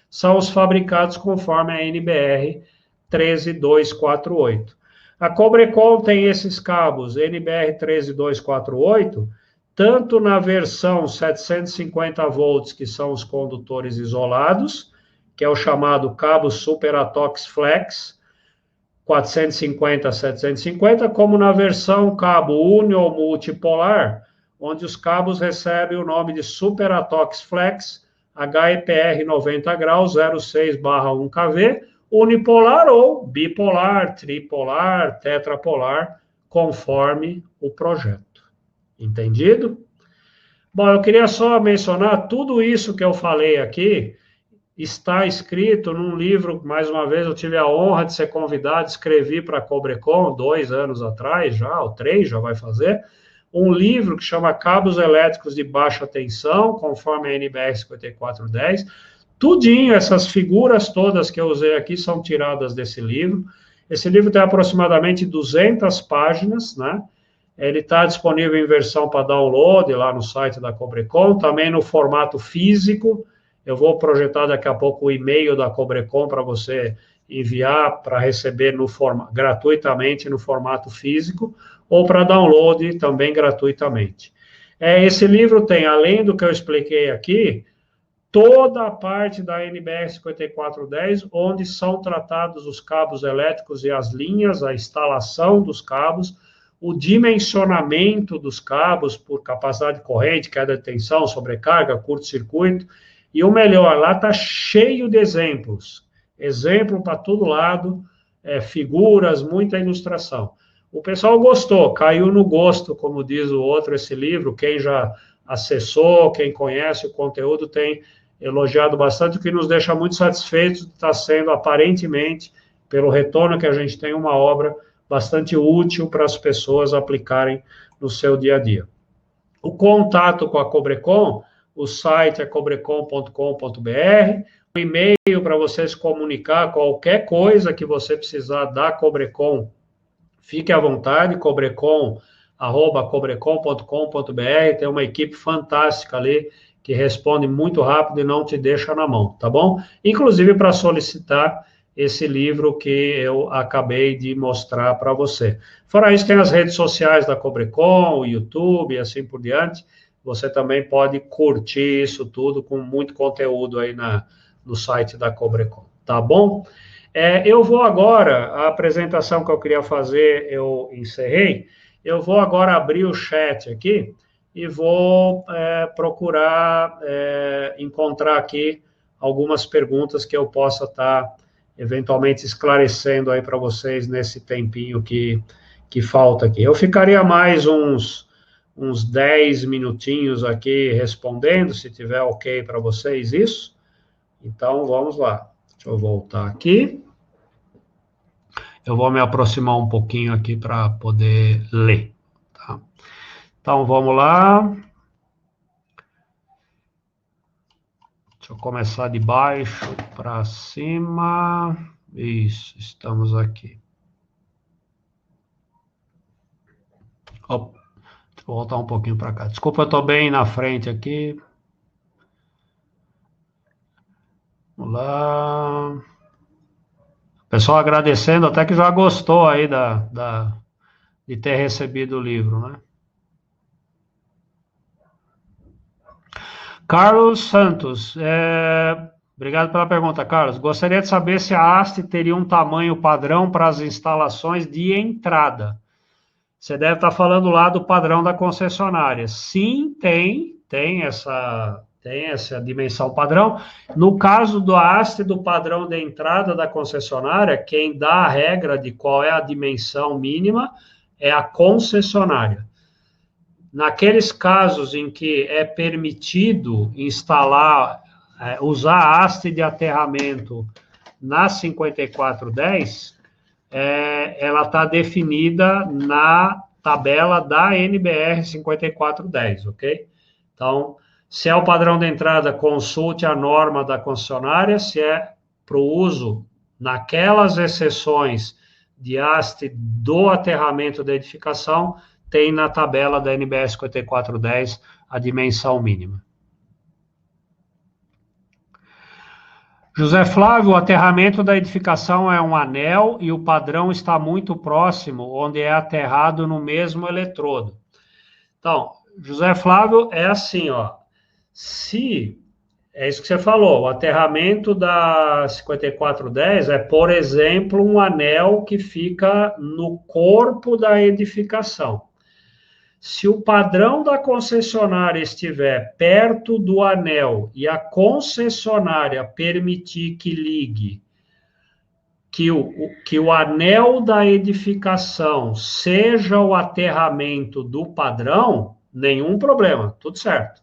são os fabricados conforme a NBR 13248. A Cobrecon tem esses cabos NBR 13248, tanto na versão 750 volts, que são os condutores isolados, que é o chamado cabo Super Atox Flex, 450 a 750, como na versão cabo Unio multipolar, onde os cabos recebem o nome de Super Atox Flex, HEPR 90 graus, 06/1 kV, unipolar ou bipolar, tripolar, tetrapolar, conforme o projeto. Entendido? Bom, eu queria só mencionar, tudo isso que eu falei aqui está escrito num livro, mais uma vez, eu tive a honra de ser convidado, escrevi para a Cobrecon 2 anos atrás, já, ou 3 já vai fazer, um livro que chama Cabos Elétricos de Baixa Tensão, conforme a NBR 5410, tudinho, essas figuras todas que eu usei aqui são tiradas desse livro. Esse livro tem aproximadamente 200 páginas, né? Ele está disponível em versão para download lá no site da Cobrecon, também no formato físico. Eu vou projetar daqui a pouco o e-mail da Cobrecon para você enviar para receber gratuitamente no formato físico, ou para download também gratuitamente. Esse livro tem, além do que eu expliquei aqui, toda a parte da NBR 5410, onde são tratados os cabos elétricos e as linhas, a instalação dos cabos, o dimensionamento dos cabos por capacidade de corrente, queda de tensão, sobrecarga, curto-circuito, e o melhor, lá está cheio de exemplos, exemplo para todo lado, figuras, muita ilustração. O pessoal gostou, caiu no gosto, como diz o outro, esse livro. Quem já acessou, quem conhece o conteúdo tem elogiado bastante, o que nos deixa muito satisfeitos de estar sendo, aparentemente, pelo retorno que a gente tem, uma obra bastante útil para as pessoas aplicarem no seu dia a dia. O contato com a Cobrecon, o site é cobrecon.com.br, o e-mail para você se comunicar, qualquer coisa que você precisar da Cobrecon, fique à vontade, cobrecon@cobrecon.com.br, tem uma equipe fantástica ali, que responde muito rápido e não te deixa na mão, tá bom? Inclusive para solicitar esse livro que eu acabei de mostrar para você. Fora isso, tem as redes sociais da Cobrecon, o YouTube e assim por diante. Você também pode curtir isso tudo com muito conteúdo aí no site da Cobrecon, tá bom? Eu vou agora, a apresentação que eu queria fazer, eu encerrei. Eu vou agora abrir o chat aqui e vou procurar encontrar aqui algumas perguntas que eu possa estar eventualmente esclarecendo aí para vocês nesse tempinho que falta aqui. Eu ficaria mais uns 10 minutinhos aqui respondendo, se tiver ok para vocês isso. Então, vamos lá. Deixa eu voltar aqui. Eu vou me aproximar um pouquinho aqui para poder ler. Tá? Então, vamos lá. Deixa eu começar de baixo para cima. Isso, estamos aqui. Opa, deixa eu voltar um pouquinho para cá. Desculpa, eu estou bem na frente aqui. Vamos lá. Pessoal agradecendo, até que já gostou aí de ter recebido o livro, né? Carlos Santos, obrigado pela pergunta, Carlos. Gostaria de saber se a haste teria um tamanho padrão para as instalações de entrada. Você deve estar falando lá do padrão da concessionária. Sim, tem essa dimensão padrão. No caso do haste do padrão de entrada da concessionária, quem dá a regra de qual é a dimensão mínima é a concessionária. Naqueles casos em que é permitido instalar, usar a haste de aterramento na 5410, ela está definida na tabela da NBR 5410, ok? Então, se é o padrão de entrada, consulte a norma da concessionária. Se é para o uso naquelas exceções de haste do aterramento da edificação, tem na tabela da NBR 5410 a dimensão mínima. José Flávio, o aterramento da edificação é um anel e o padrão está muito próximo, onde é aterrado no mesmo eletrodo. Então, José Flávio, é assim, ó. É isso que você falou, o aterramento da 5410 é, por exemplo, um anel que fica no corpo da edificação. Se o padrão da concessionária estiver perto do anel e a concessionária permitir que ligue, que o anel da edificação seja o aterramento do padrão, nenhum problema, tudo certo.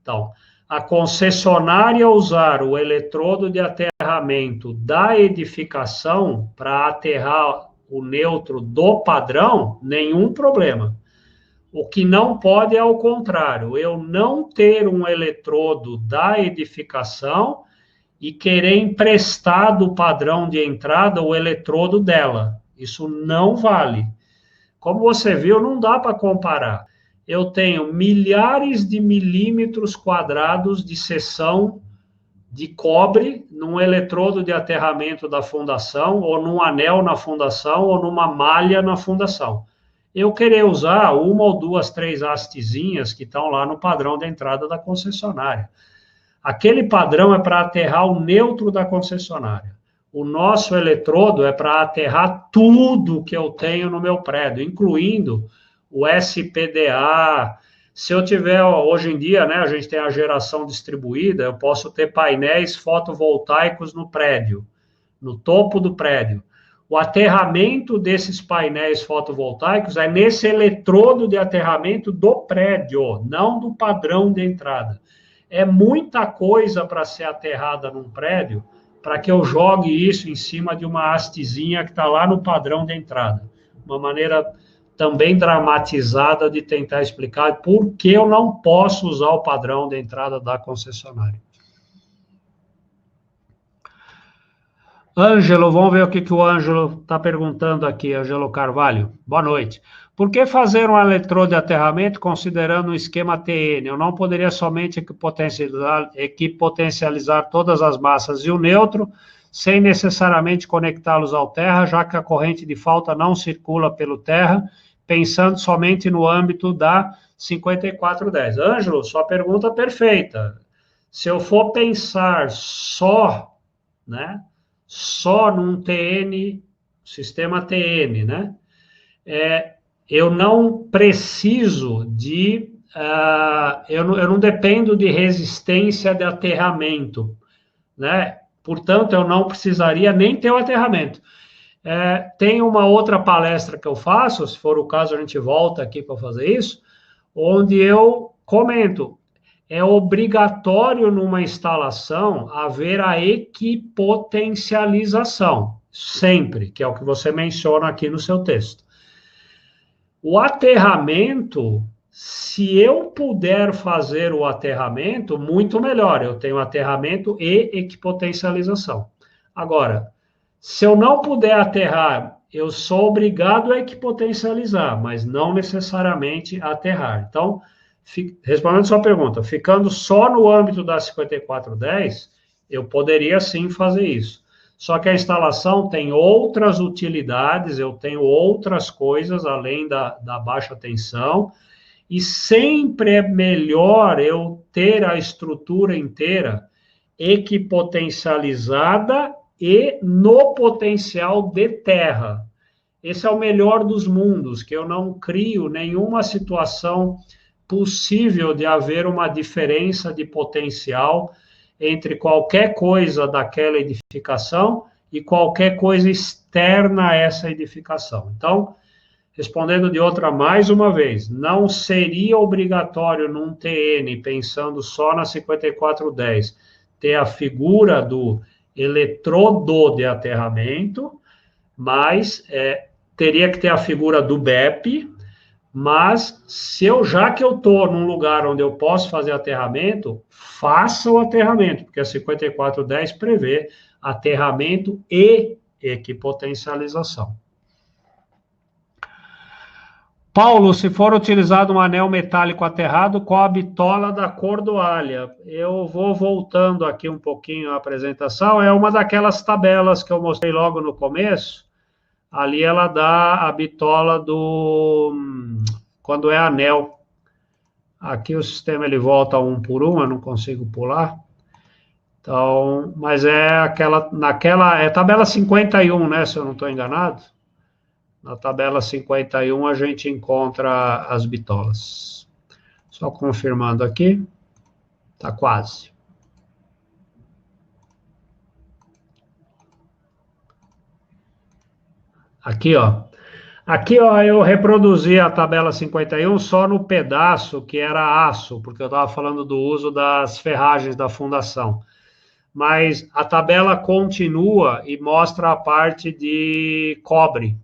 Então, a concessionária usar o eletrodo de aterramento da edificação para aterrar o neutro do padrão, nenhum problema. O que não pode é ao contrário, eu não ter um eletrodo da edificação e querer emprestar do padrão de entrada o eletrodo dela. Isso não vale. Como você viu, não dá para comparar. Eu tenho milhares de milímetros quadrados de seção de cobre num eletrodo de aterramento da fundação, ou num anel na fundação, ou numa malha na fundação. Eu querer usar uma ou duas, três hastezinhas que estão lá no padrão de entrada da concessionária. Aquele padrão é para aterrar o neutro da concessionária. O nosso eletrodo é para aterrar tudo que eu tenho no meu prédio, incluindo o SPDA. Se eu tiver, hoje em dia, né, a gente tem a geração distribuída, eu posso ter painéis fotovoltaicos no prédio, no topo do prédio. O aterramento desses painéis fotovoltaicos é nesse eletrodo de aterramento do prédio, não do padrão de entrada. É muita coisa para ser aterrada num prédio, para que eu jogue isso em cima de uma hastezinha que está lá no padrão de entrada. Uma maneira também dramatizada de tentar explicar por que eu não posso usar o padrão de entrada da concessionária. Ângelo, vamos ver o que o Ângelo está perguntando aqui, Ângelo Carvalho. Boa noite. Por que fazer um eletrodo de aterramento considerando um esquema TN? Eu não poderia somente equipotencializar todas as massas e o neutro, sem necessariamente conectá-los ao terra, já que a corrente de falta não circula pelo terra, pensando somente no âmbito da 5410. Ângelo, sua pergunta é perfeita. Se eu for pensar só, né, só num TN, sistema TN, né, eu não preciso de, eu não dependo de resistência de aterramento, né, portanto, eu não precisaria nem ter o aterramento. Tem uma outra palestra que eu faço, se for o caso a gente volta aqui para fazer isso, onde eu comento, é obrigatório numa instalação haver a equipotencialização, sempre, que é o que você menciona aqui no seu texto. O aterramento, se eu puder fazer o aterramento, muito melhor, eu tenho aterramento e equipotencialização. Agora, se eu não puder aterrar, eu sou obrigado a equipotencializar, mas não necessariamente aterrar. Então, respondendo a sua pergunta, ficando só no âmbito da 5410, eu poderia sim fazer isso. Só que a instalação tem outras utilidades, eu tenho outras coisas além da baixa tensão, e sempre é melhor eu ter a estrutura inteira equipotencializada e no potencial de terra. Esse é o melhor dos mundos, que eu não crio nenhuma situação possível de haver uma diferença de potencial entre qualquer coisa daquela edificação e qualquer coisa externa a essa edificação. Então, respondendo de outra mais uma vez, não seria obrigatório num TN, pensando só na 5410, ter a figura do eletrodo de aterramento, mas teria que ter a figura do BEP, mas já que eu estou num lugar onde eu posso fazer aterramento, faça o aterramento, porque a 5410 prevê aterramento e equipotencialização. Paulo, se for utilizado um anel metálico aterrado, qual a bitola da cordoalha? Eu vou voltando aqui um pouquinho a apresentação, é uma daquelas tabelas que eu mostrei logo no começo, ali ela dá a bitola quando é anel. Aqui o sistema ele volta um por um, eu não consigo pular. Então, mas é tabela 51, né, se eu não estou enganado. Na tabela 51 a gente encontra as bitolas. Só confirmando aqui. Tá quase. Aqui, ó. Aqui, ó, eu reproduzi a tabela 51 só no pedaço que era aço, porque eu estava falando do uso das ferragens da fundação. Mas a tabela continua e mostra a parte de cobre.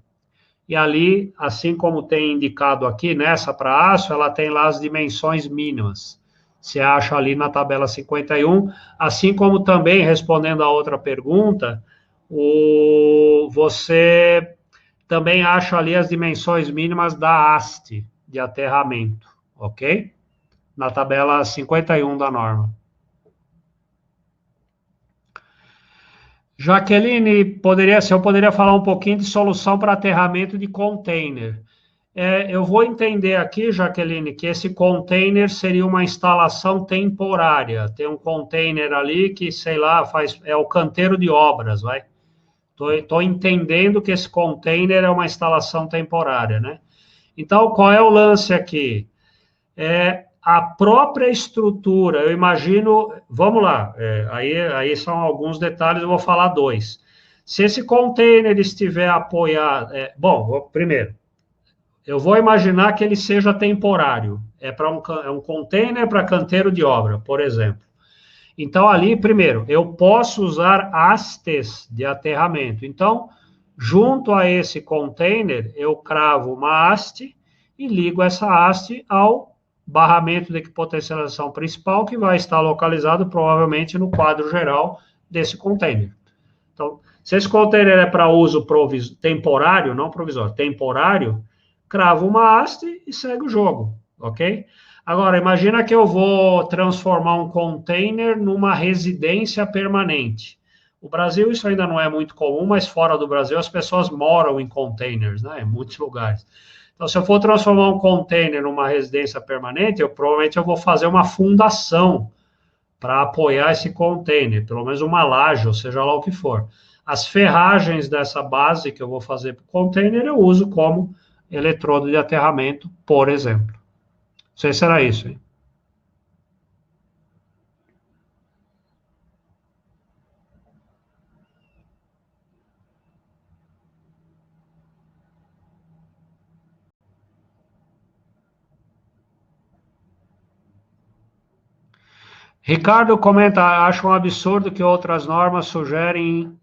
E ali, assim como tem indicado aqui, nessa para aço, ela tem lá as dimensões mínimas. Você acha ali na tabela 51, assim como também, respondendo a outra pergunta, você também acha ali as dimensões mínimas da haste de aterramento, ok? Na tabela 51 da norma. Jaqueline, se eu poderia falar um pouquinho de solução para aterramento de container. Eu vou entender aqui, Jaqueline, que esse container seria uma instalação temporária. Tem um container ali que, sei lá, é o canteiro de obras, vai? Estou entendendo que esse container é uma instalação temporária, né? Então, qual é o lance aqui? A própria estrutura, eu imagino, vamos lá, aí são alguns detalhes, eu vou falar dois. Se esse container estiver apoiado... primeiro, eu vou imaginar que ele seja temporário. É um container para canteiro de obra, por exemplo. Então, ali, primeiro, eu posso usar hastes de aterramento. Então, junto a esse container, eu cravo uma haste e ligo essa haste ao barramento de potencialização principal, que vai estar localizado provavelmente no quadro geral desse container. Então, se esse container é para uso temporário, não provisório, temporário, cravo uma haste e segue o jogo, ok? Agora, imagina que eu vou transformar um container numa residência permanente. O Brasil, isso ainda não é muito comum, mas fora do Brasil as pessoas moram em containers, né, em muitos lugares. Então, se eu for transformar um container numa residência permanente, provavelmente eu vou fazer uma fundação para apoiar esse container, pelo menos uma laje, ou seja lá o que for. As ferragens dessa base que eu vou fazer para o container, eu uso como eletrodo de aterramento, por exemplo. Não sei se era isso, hein? Ricardo comenta, acho um absurdo que outras normas sugerem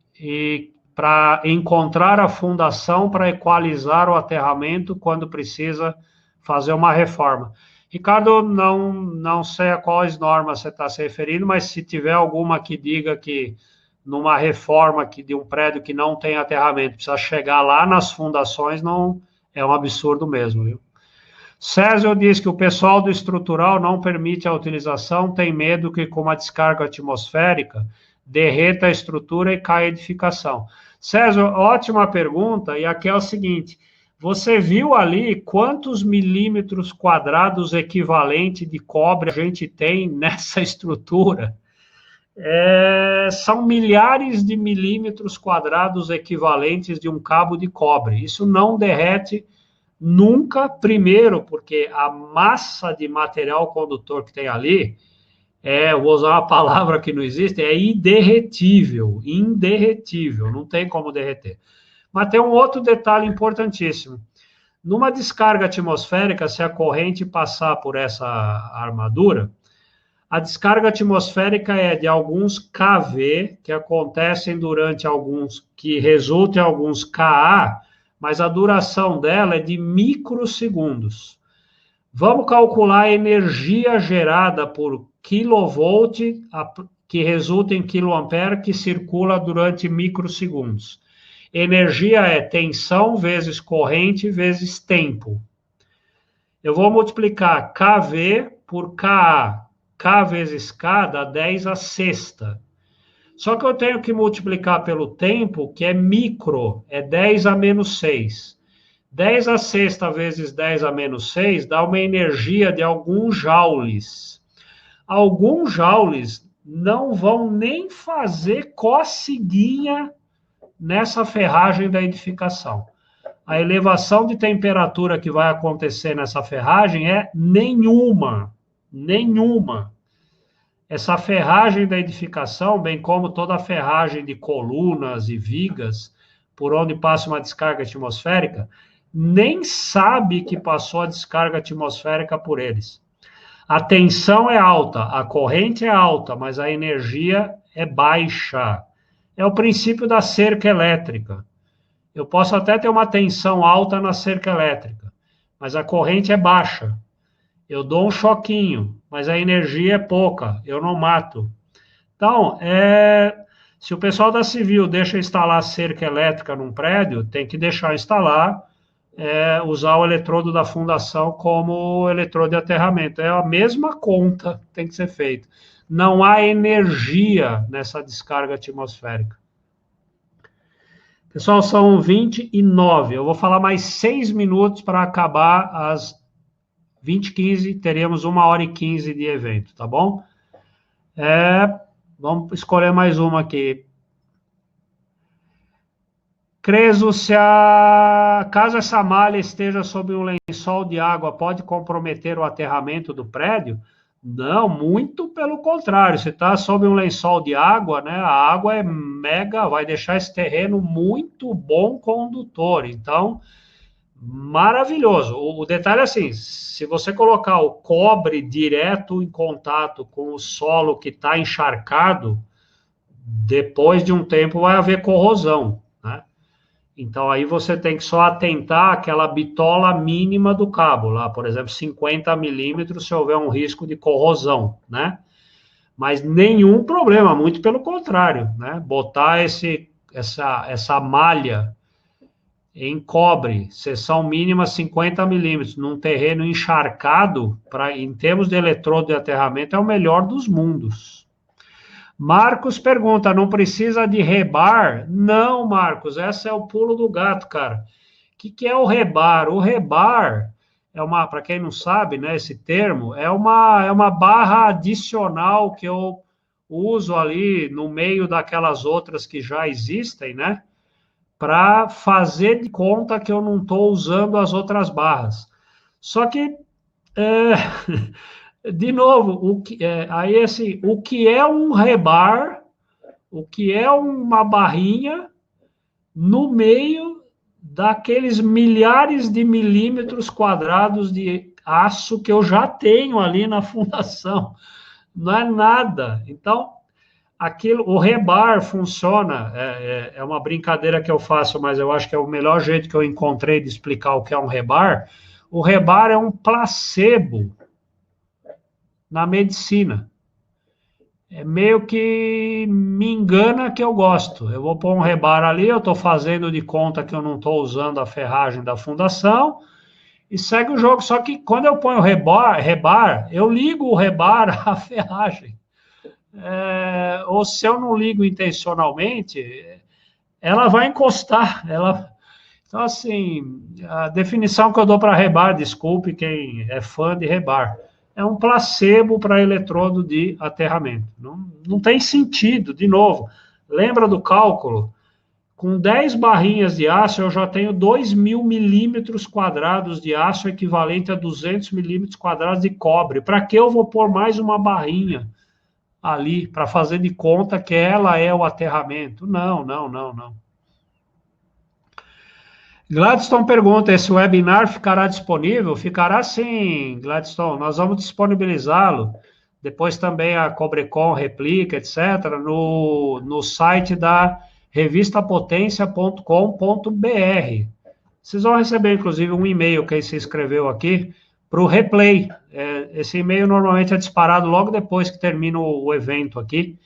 para encontrar a fundação para equalizar o aterramento quando precisa fazer uma reforma. Ricardo, não sei a quais normas você está se referindo, mas se tiver alguma que diga que numa reforma de um prédio que não tem aterramento precisa chegar lá nas fundações, não é um absurdo mesmo, viu? César diz que o pessoal do estrutural não permite a utilização, tem medo que com uma descarga atmosférica derreta a estrutura e caia a edificação. César, ótima pergunta, e aqui é o seguinte, você viu ali quantos milímetros quadrados equivalente de cobre a gente tem nessa estrutura? São milhares de milímetros quadrados equivalentes de um cabo de cobre. Isso não derrete nunca, primeiro, porque a massa de material condutor que tem ali, eu vou usar uma palavra que não existe, é inderretível, não tem como derreter. Mas tem um outro detalhe importantíssimo. Numa descarga atmosférica, se a corrente passar por essa armadura, a descarga atmosférica é de alguns kV, que acontecem que resultam em alguns Ka, mas a duração dela é de microsegundos. Vamos calcular a energia gerada por kilovolt, que resulta em quiloampere, que circula durante microsegundos. Energia é tensão vezes corrente vezes tempo. Eu vou multiplicar kV por Ka. K vezes K dá 10 a sexta. Só que eu tenho que multiplicar pelo tempo, que é micro, é 10 a menos 6. 10 a sexta vezes 10 a menos 6 dá uma energia de alguns joules. Alguns joules não vão nem fazer coceguinha nessa ferragem da edificação. A elevação de temperatura que vai acontecer nessa ferragem é nenhuma. Essa ferragem da edificação, bem como toda a ferragem de colunas e vigas, por onde passa uma descarga atmosférica, nem sabe que passou a descarga atmosférica por eles. A tensão é alta, a corrente é alta, mas a energia é baixa. É o princípio da cerca elétrica. Eu posso até ter uma tensão alta na cerca elétrica, mas a corrente é baixa. Eu dou um choquinho, mas a energia é pouca, eu não mato. Então, se o pessoal da Civil deixa instalar cerca elétrica num prédio, tem que deixar instalar, usar o eletrodo da fundação como eletrodo de aterramento. É a mesma conta que tem que ser feita. Não há energia nessa descarga atmosférica. Pessoal, são 29. Eu vou falar mais 6 minutos para acabar às 20h15, teremos 1h15 de evento, tá bom? Vamos escolher mais uma aqui. Creso, caso essa malha esteja sob um lençol de água, pode comprometer o aterramento do prédio? Não, muito pelo contrário. Se está sob um lençol de água, né? A água é mega, vai deixar esse terreno muito bom condutor. Então, maravilhoso. O detalhe é assim: se você colocar o cobre direto em contato com o solo que está encharcado, depois de um tempo vai haver corrosão, né? Então aí você tem que só atentar àquela bitola mínima do cabo, lá, por exemplo, 50 milímetros, se houver um risco de corrosão, né? Mas nenhum problema, muito pelo contrário, né? Botar essa malha em cobre, seção mínima 50 milímetros, num terreno encharcado, em termos de eletrodo de aterramento, é o melhor dos mundos. Marcos pergunta, não precisa de rebar? Não, Marcos, esse é o pulo do gato, cara. O que é o rebar? O rebar é uma, para quem não sabe, né, esse termo, é uma barra adicional que eu uso ali no meio daquelas outras que já existem, né, para fazer de conta que eu não estou usando as outras barras. Só que de novo, o que é um rebar, o que é uma barrinha no meio daqueles milhares de milímetros quadrados de aço que eu já tenho ali na fundação. Não é nada. Então, o rebar funciona, é uma brincadeira que eu faço, mas eu acho que é o melhor jeito que eu encontrei de explicar o que é um rebar. O rebar é um placebo na medicina. É meio que me engana que eu gosto. Eu vou pôr um rebar ali, eu estou fazendo de conta que eu não estou usando a ferragem da fundação e segue o jogo. Só que quando eu ponho rebar, eu ligo o rebar à ferragem. Ou se eu não ligo intencionalmente, ela vai encostar. Então, assim, a definição que eu dou para rebar, desculpe quem é fã de rebar, é um placebo para eletrodo de aterramento. Não tem sentido, de novo. Lembra do cálculo? Com 10 barrinhas de aço, eu já tenho 2.000 milímetros quadrados de aço, equivalente a 200 milímetros quadrados de cobre. Para que eu vou pôr mais uma barrinha ali, para fazer de conta que ela é o aterramento? Não. Gladstone pergunta, esse webinar ficará disponível? Ficará sim, Gladstone, nós vamos disponibilizá-lo, depois também a Cobrecon replica, etc., no site da revistapotência.com.br. Vocês vão receber, inclusive, um e-mail, quem se inscreveu aqui, para o replay. Esse e-mail normalmente é disparado logo depois que termina o evento aqui,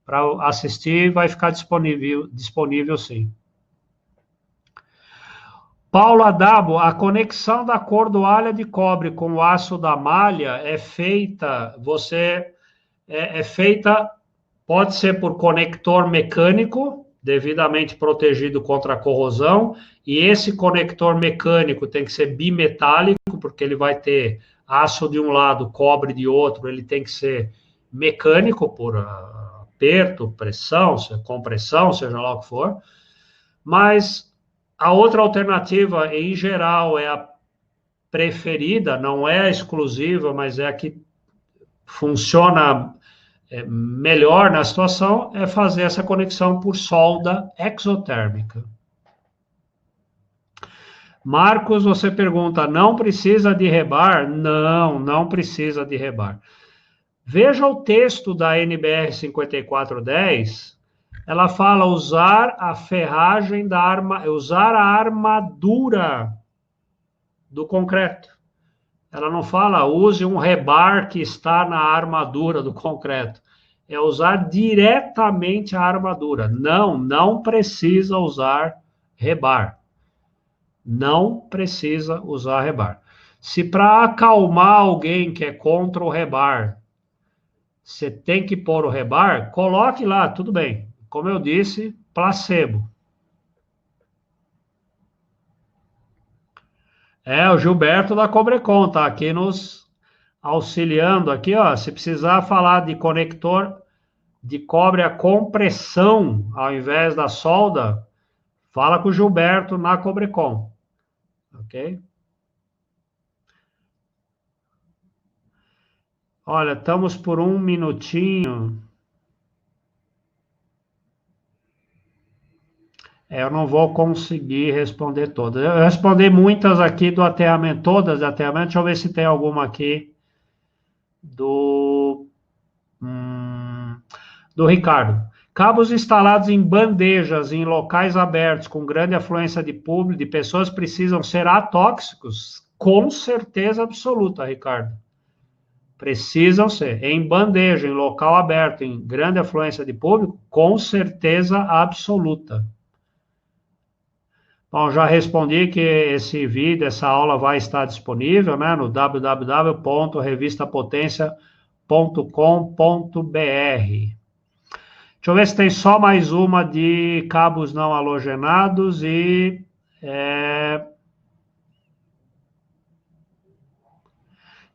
para assistir, vai ficar disponível sim. Paulo Adabo, a conexão da cordoalha de cobre com o aço da malha é feita, pode ser por conector mecânico, devidamente protegido contra a corrosão, e esse conector mecânico tem que ser bimetálico, porque ele vai ter aço de um lado, cobre de outro, ele tem que ser mecânico, por aperto, pressão, compressão, seja lá o que for, mas a outra alternativa, em geral, é a preferida, não é a exclusiva, mas é a que funciona melhor na situação, é fazer essa conexão por solda exotérmica. Marcos, você pergunta, não precisa de rebar? Não precisa de rebar. Veja o texto da NBR 5410, ela fala usar a ferragem usar a armadura do concreto. Ela não fala use um rebar que está na armadura do concreto. É usar diretamente a armadura. Não precisa usar rebar. Não precisa usar rebar. Se para acalmar alguém que é contra o rebar, você tem que pôr o rebar, coloque lá, tudo bem. Como eu disse, placebo. O Gilberto da Cobrecon tá aqui nos auxiliando aqui, ó. Se precisar falar de conector de cobre a compressão ao invés da solda, fala com o Gilberto na Cobrecon. Ok? Olha, estamos por um minutinho. Eu não vou conseguir responder todas. Eu respondi muitas aqui do ateamento, todas do ateamento. Deixa eu ver se tem alguma aqui do, hum, do Ricardo. Cabos instalados em bandejas em locais abertos com grande afluência de público, de pessoas, precisam ser atóxicos? Com certeza absoluta, Ricardo. Precisam ser. Em bandeja, em local aberto, em grande afluência de público, com certeza absoluta. Bom, já respondi que esse vídeo, essa aula vai estar disponível, né, no www.revistapotência.com.br. Deixa eu ver se tem só mais uma de cabos não halogenados e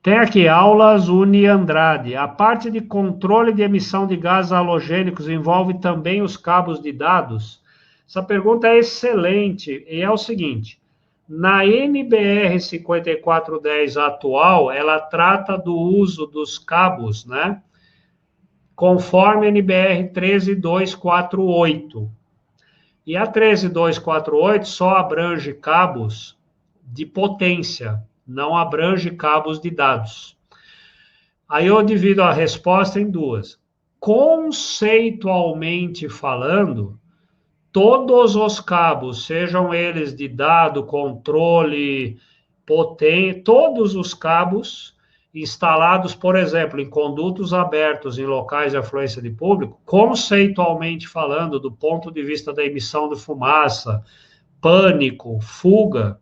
tem aqui aulas Uni Andrade. A parte de controle de emissão de gases halogênicos envolve também os cabos de dados? Essa pergunta é excelente e é o seguinte: na NBR 5410 atual, ela trata do uso dos cabos, né? Conforme NBR 13248. E a 13248 só abrange cabos de potência, não abrange cabos de dados. Aí eu divido a resposta em duas. Conceitualmente falando, todos os cabos, sejam eles de dado, controle, potência, todos os cabos instalados, por exemplo, em condutos abertos em locais de afluência de público, conceitualmente falando, do ponto de vista da emissão de fumaça, pânico, fuga,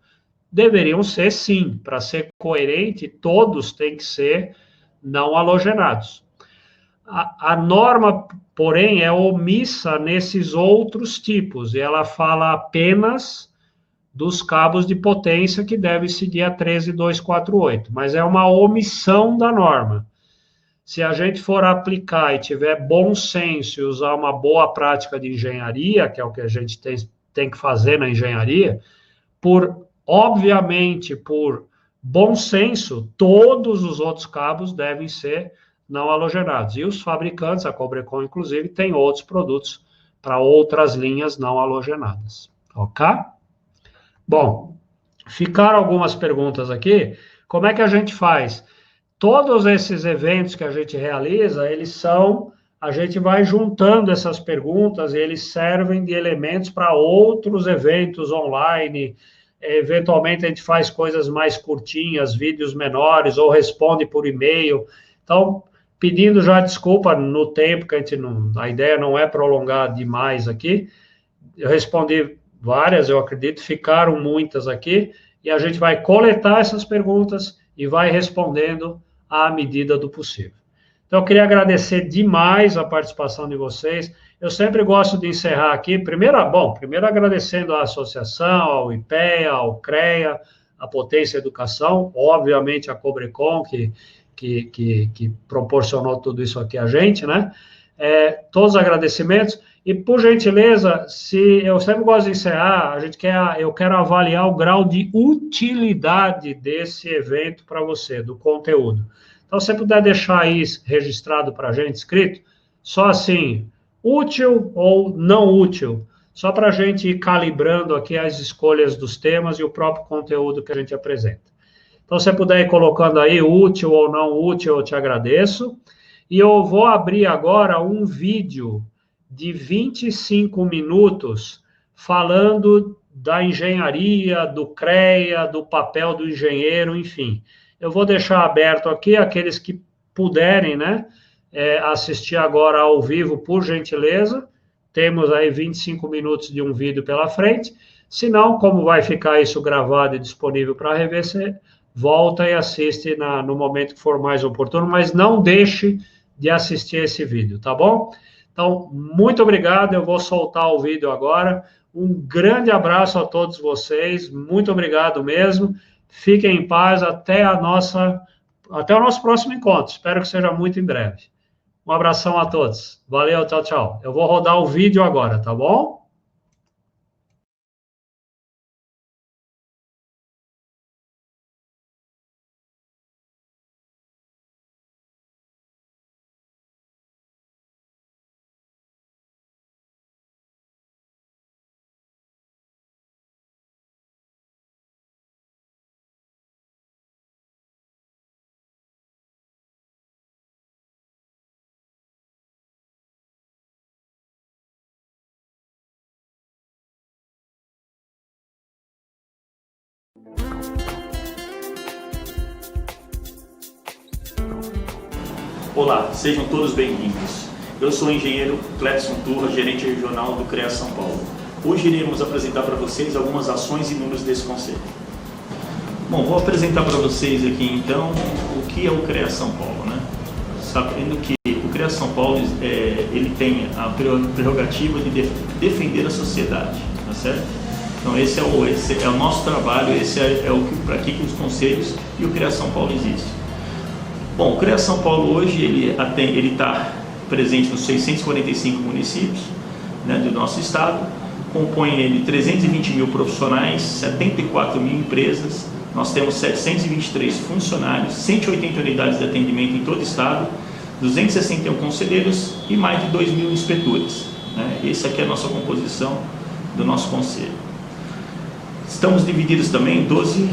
deveriam ser sim, para ser coerente, todos têm que ser não halogenados. A norma, porém, é omissa nesses outros tipos, e ela fala apenas dos cabos de potência que devem seguir a 13248, mas é uma omissão da norma. Se a gente for aplicar e tiver bom senso e usar uma boa prática de engenharia, que é o que a gente tem que fazer na engenharia, obviamente, por bom senso, todos os outros cabos devem ser não halogenados. E os fabricantes, a Cobrecon, inclusive, tem outros produtos para outras linhas não halogenadas. Ok? Bom, ficaram algumas perguntas aqui. Como é que a gente faz? Todos esses eventos que a gente realiza, a gente vai juntando essas perguntas e eles servem de elementos para outros eventos online. Eventualmente a gente faz coisas mais curtinhas, vídeos menores, ou responde por e-mail. Então, pedindo já desculpa no tempo, que a ideia não é prolongar demais aqui. Eu respondi várias, eu acredito, ficaram muitas aqui, e a gente vai coletar essas perguntas e vai respondendo à medida do possível. Então, eu queria agradecer demais a participação de vocês. Eu sempre gosto de encerrar aqui, primeiro agradecendo à associação, ao IPEA, ao CREA, à Potência Educação, obviamente a Cobrecon, que proporcionou tudo isso aqui a gente, né? Todos os agradecimentos. E, por gentileza, se eu sempre gosto de encerrar, eu quero avaliar o grau de utilidade desse evento para você, do conteúdo. Então, se você puder deixar aí registrado para a gente, escrito, só assim, útil ou não útil, só para a gente ir calibrando aqui as escolhas dos temas e o próprio conteúdo que a gente apresenta. Então, se você puder ir colocando aí útil ou não útil, eu te agradeço. E eu vou abrir agora um vídeo de 25 minutos falando da engenharia, do CREA, do papel do engenheiro, enfim. Eu vou deixar aberto aqui aqueles que puderem, né, assistir agora ao vivo, por gentileza. Temos aí 25 minutos de um vídeo pela frente. Se não, como vai ficar isso gravado e disponível para rever, você volta e assiste no momento que for mais oportuno, mas não deixe de assistir esse vídeo, tá bom? Então, muito obrigado, eu vou soltar o vídeo agora. Um grande abraço a todos vocês, muito obrigado mesmo. Fiquem em paz até o nosso próximo encontro. Espero que seja muito em breve. Um abração a todos. Valeu, tchau, tchau. Eu vou rodar o vídeo agora, tá bom? Olá, sejam todos bem-vindos. Eu sou o engenheiro Cledson Turra, gerente regional do CREA São Paulo. Hoje iremos apresentar para vocês algumas ações e números desse conselho. Bom, vou apresentar para vocês aqui então o que é o CREA São Paulo, né? Sabendo que o CREA São Paulo ele tem a prerrogativa de defender a sociedade, tá certo? Então esse é o nosso trabalho, esse é o para que os conselhos e o CREA São Paulo existe. Bom, o CREA São Paulo hoje ele está presente nos 645 municípios, né, do nosso estado, compõe ele 320 mil profissionais, 74 mil empresas, nós temos 723 funcionários, 180 unidades de atendimento em todo o estado, 261 conselheiros e mais de 2 mil inspetores, né? Essa aqui é a nossa composição do nosso conselho. Estamos divididos também em 12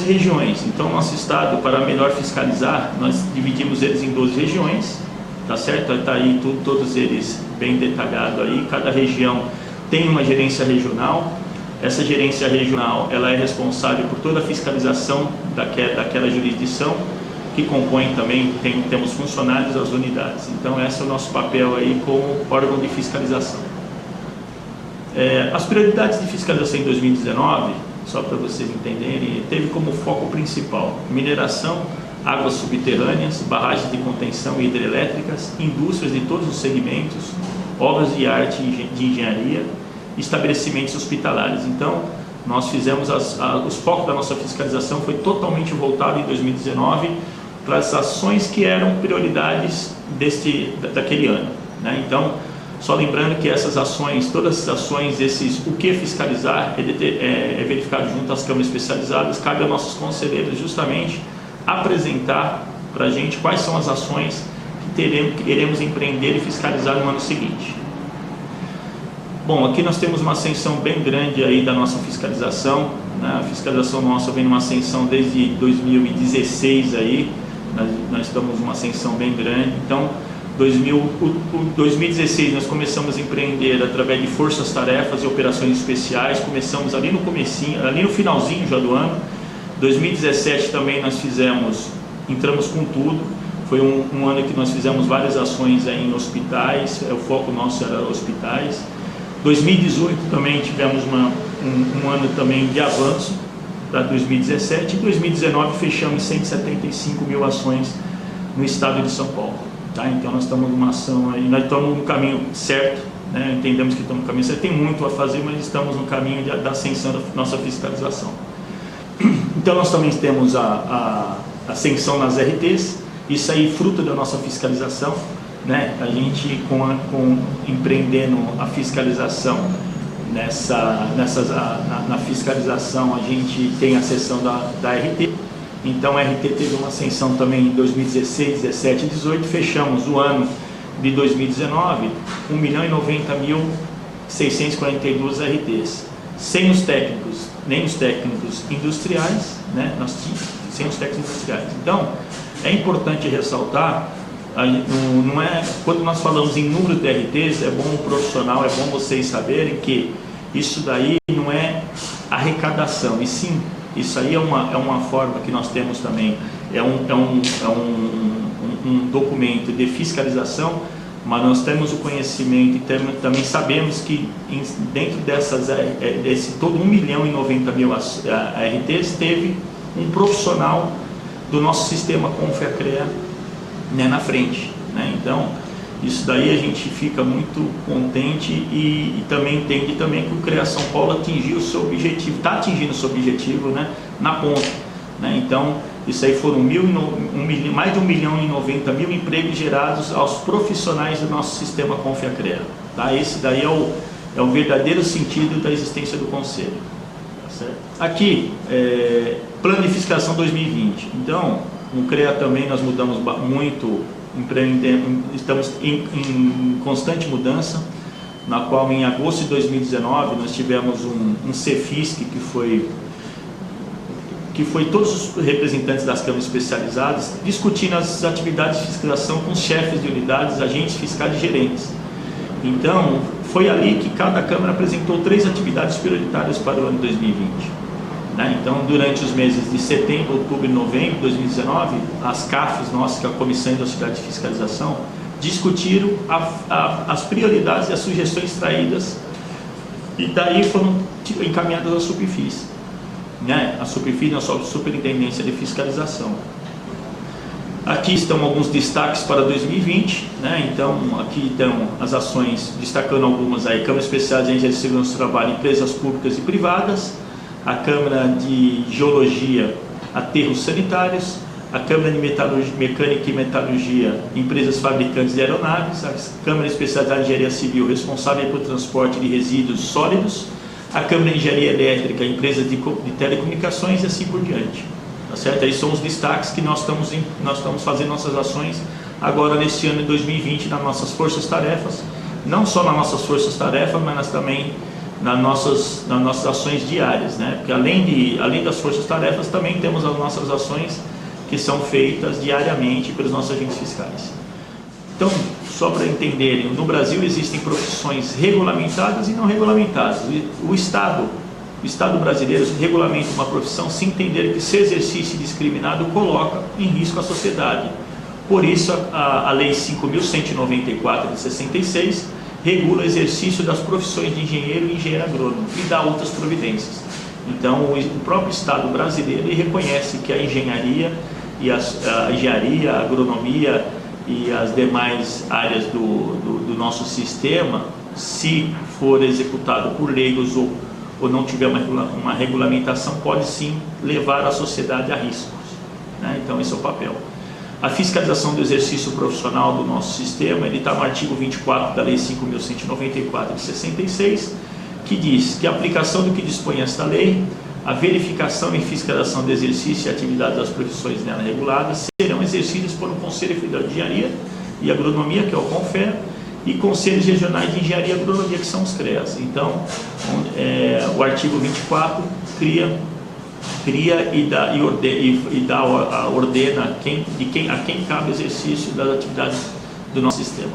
regiões, então nosso estado, para melhor fiscalizar, nós dividimos eles em 12 regiões, tá certo? Está aí todos eles bem detalhado aí, cada região tem uma gerência regional. Essa gerência regional, ela é responsável por toda a fiscalização daquela jurisdição, que compõe também, temos funcionários das unidades. Então esse é o nosso papel aí como órgão de fiscalização. As prioridades de fiscalização em 2019, só para vocês entenderem, teve como foco principal mineração, águas subterrâneas, barragens de contenção e hidrelétricas, indústrias de todos os segmentos, obras de arte e de engenharia, estabelecimentos hospitalares. Então, nós fizemos os focos da nossa fiscalização foi totalmente voltado em 2019 para as ações que eram prioridades daquele ano, né? Então, só lembrando que essas ações, todas as ações, o que fiscalizar é verificado junto às câmaras especializadas. Cabe aos nossos conselheiros justamente apresentar para a gente quais são as ações que iremos empreender e fiscalizar no ano seguinte. Bom, aqui nós temos uma ascensão bem grande aí da nossa fiscalização, né? A fiscalização nossa vem numa ascensão desde 2016 aí, nós estamos numa ascensão bem grande. Então, 2016 nós começamos a empreender através de forças-tarefas e operações especiais, começamos ali no comecinho, ali no finalzinho já do ano. 2017 também nós entramos com tudo, foi um ano que nós fizemos várias ações aí em hospitais, o foco nosso era hospitais. 2018 também tivemos um ano também de avanço para 2017, e 2019 fechamos 175 mil ações no estado de São Paulo. Tá? Então nós estamos numa ação aí, nós estamos no caminho certo, né? Entendemos que estamos no caminho certo, tem muito a fazer, mas estamos no caminho da ascensão da nossa fiscalização. Então nós também temos a ascensão nas RTs, isso aí fruto da nossa fiscalização, né? A gente empreendendo a fiscalização na fiscalização a gente tem a seção da RT. Então a RT teve uma ascensão também em 2016, 17 e 18, fechamos o ano de 2019 1.090.642 RTs, sem os técnicos, nem os técnicos industriais, né? Sem os técnicos industriais. Então é importante ressaltar, não é, quando nós falamos em número de RTs, é bom o profissional, é bom vocês saberem que isso daí não é arrecadação, e sim, isso aí é uma forma que nós temos também, é um documento de fiscalização, mas nós temos o conhecimento e também sabemos que dentro desse todo 1.090.000 RTs teve um profissional do nosso sistema Confea-CREA, né, na frente, né? Então isso daí a gente fica muito contente e também entende também que o CREA São Paulo atingiu o seu objetivo, está atingindo o seu objetivo, né, na ponta, né? Então isso aí foram mais de 1.090.000 empregos gerados aos profissionais do nosso sistema Confea-CREA, tá? Esse daí é o verdadeiro sentido da existência do conselho, tá certo? Aqui, plano de fiscalização 2020. Então no CREA também nós mudamos muito, estamos em constante mudança, na qual em agosto de 2019 nós tivemos um CEFISC que foi todos os representantes das câmaras especializadas discutindo as atividades de fiscalização com os chefes de unidades, agentes fiscais e gerentes. Então foi ali que cada câmara apresentou 3 atividades prioritárias para o ano 2020. né? Então, durante os meses de setembro, outubro e novembro de 2019, as CAFs nossas, que é a Comissão Industrial de Fiscalização, discutiram as prioridades e as sugestões traídas, e daí foram encaminhadas à Superfis, né? A Superfis, a Superintendência de Fiscalização. Aqui estão alguns destaques para 2020, né? Então, aqui estão as ações, destacando algumas aí: Câmara Especializada em Engenharia de Segurança do Trabalho, empresas públicas e privadas, a Câmara de Geologia, aterros sanitários, a Câmara de Mecânica e Metalurgia, empresas fabricantes de aeronaves, a Câmara Especializada em Engenharia Civil, responsável por transporte de resíduos sólidos, a Câmara de Engenharia Elétrica, empresas de telecomunicações e assim por diante. Tá certo? Aí são os destaques que nós estamos fazendo nossas ações agora nesse ano de 2020 nas nossas forças-tarefas, não só nas nossas forças-tarefas, mas também nas nossas ações diárias, né? Porque além das forças-tarefas, também temos as nossas ações que são feitas diariamente pelos nossos agentes fiscais. Então, só para entenderem, no Brasil existem profissões regulamentadas e não regulamentadas. O Estado brasileiro regulamenta uma profissão sem entender que seu exercício indiscriminado coloca em risco a sociedade. Por isso, a Lei 5.194 de 66 regula o exercício das profissões de engenheiro e engenheiro agrônomo e dá outras providências. Então, o próprio Estado brasileiro reconhece que a engenharia, a agronomia e as demais áreas do nosso sistema, se for executado por leigos ou não tiver uma regulamentação, pode sim levar a sociedade a riscos, né? Então, esse é o papel. A fiscalização do exercício profissional do nosso sistema, ele está no artigo 24 da Lei 5.194 de 66, que diz que a aplicação do que dispõe esta lei, a verificação e fiscalização do exercício e atividade das profissões nela reguladas serão exercidas por um Conselho Federal de Engenharia e Agronomia, que é o CONFER, e Conselhos Regionais de Engenharia e Agronomia, que são os CREAS. Então, o artigo 24 ordena a quem cabe o exercício das atividades do nosso sistema.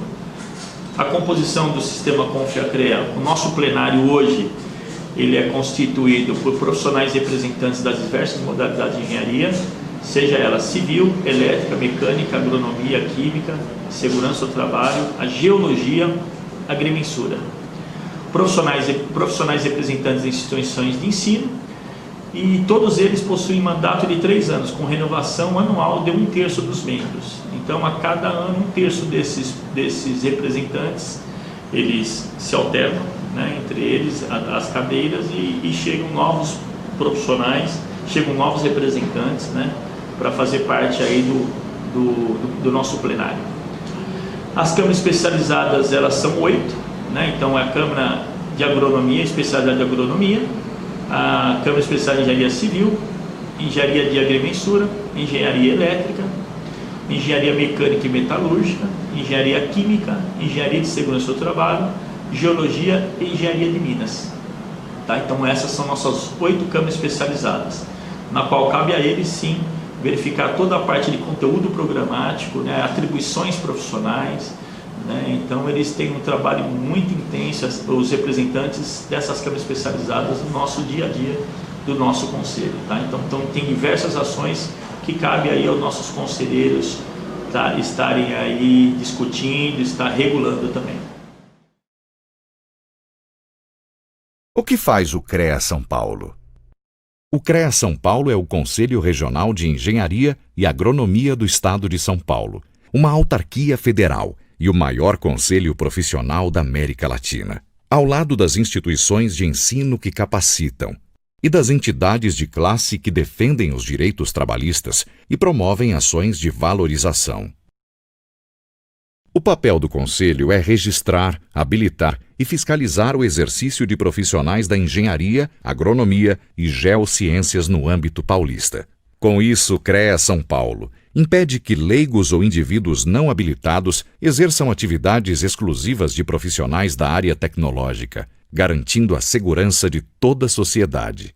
A composição do sistema CONFER-CREA, o nosso plenário hoje, ele é constituído por profissionais representantes das diversas modalidades de engenharia, seja ela civil, elétrica, mecânica, agronomia, química, segurança do trabalho, a geologia, agrimensura. Profissionais representantes de instituições de ensino, e todos eles possuem mandato de 3 anos, com renovação anual de 1/3 dos membros. Então, a cada ano, 1/3 desses representantes, eles se alternam, né, entre eles as cadeiras, e chegam novos profissionais, chegam novos representantes, né, para fazer parte aí do nosso plenário. As câmaras especializadas, elas são 8, né? Então, é a Câmara de Agronomia, especialidade de Agronomia, a Câmara Especializada de Engenharia Civil, Engenharia de Agrimensura, Engenharia Elétrica, Engenharia Mecânica e Metalúrgica, Engenharia Química, Engenharia de Segurança do Trabalho, Geologia e Engenharia de Minas. Tá? Então, essas são nossas 8 câmaras especializadas, na qual cabe a eles, sim, verificar toda a parte de conteúdo programático, né, atribuições profissionais, né? Então, eles têm um trabalho muito intenso, os representantes dessas câmaras especializadas, no nosso dia a dia do nosso conselho. Tá? Então, tem diversas ações que cabe aí aos nossos conselheiros, tá, estarem aí discutindo, estar regulando também. O que faz o CREA São Paulo? O CREA São Paulo é o Conselho Regional de Engenharia e Agronomia do Estado de São Paulo, uma autarquia federal e o maior conselho profissional da América Latina, ao lado das instituições de ensino que capacitam e das entidades de classe que defendem os direitos trabalhistas e promovem ações de valorização. O papel do Conselho é registrar, habilitar e fiscalizar o exercício de profissionais da engenharia, agronomia e geociências no âmbito paulista. Com isso, o CREA São Paulo impede que leigos ou indivíduos não habilitados exerçam atividades exclusivas de profissionais da área tecnológica, garantindo a segurança de toda a sociedade.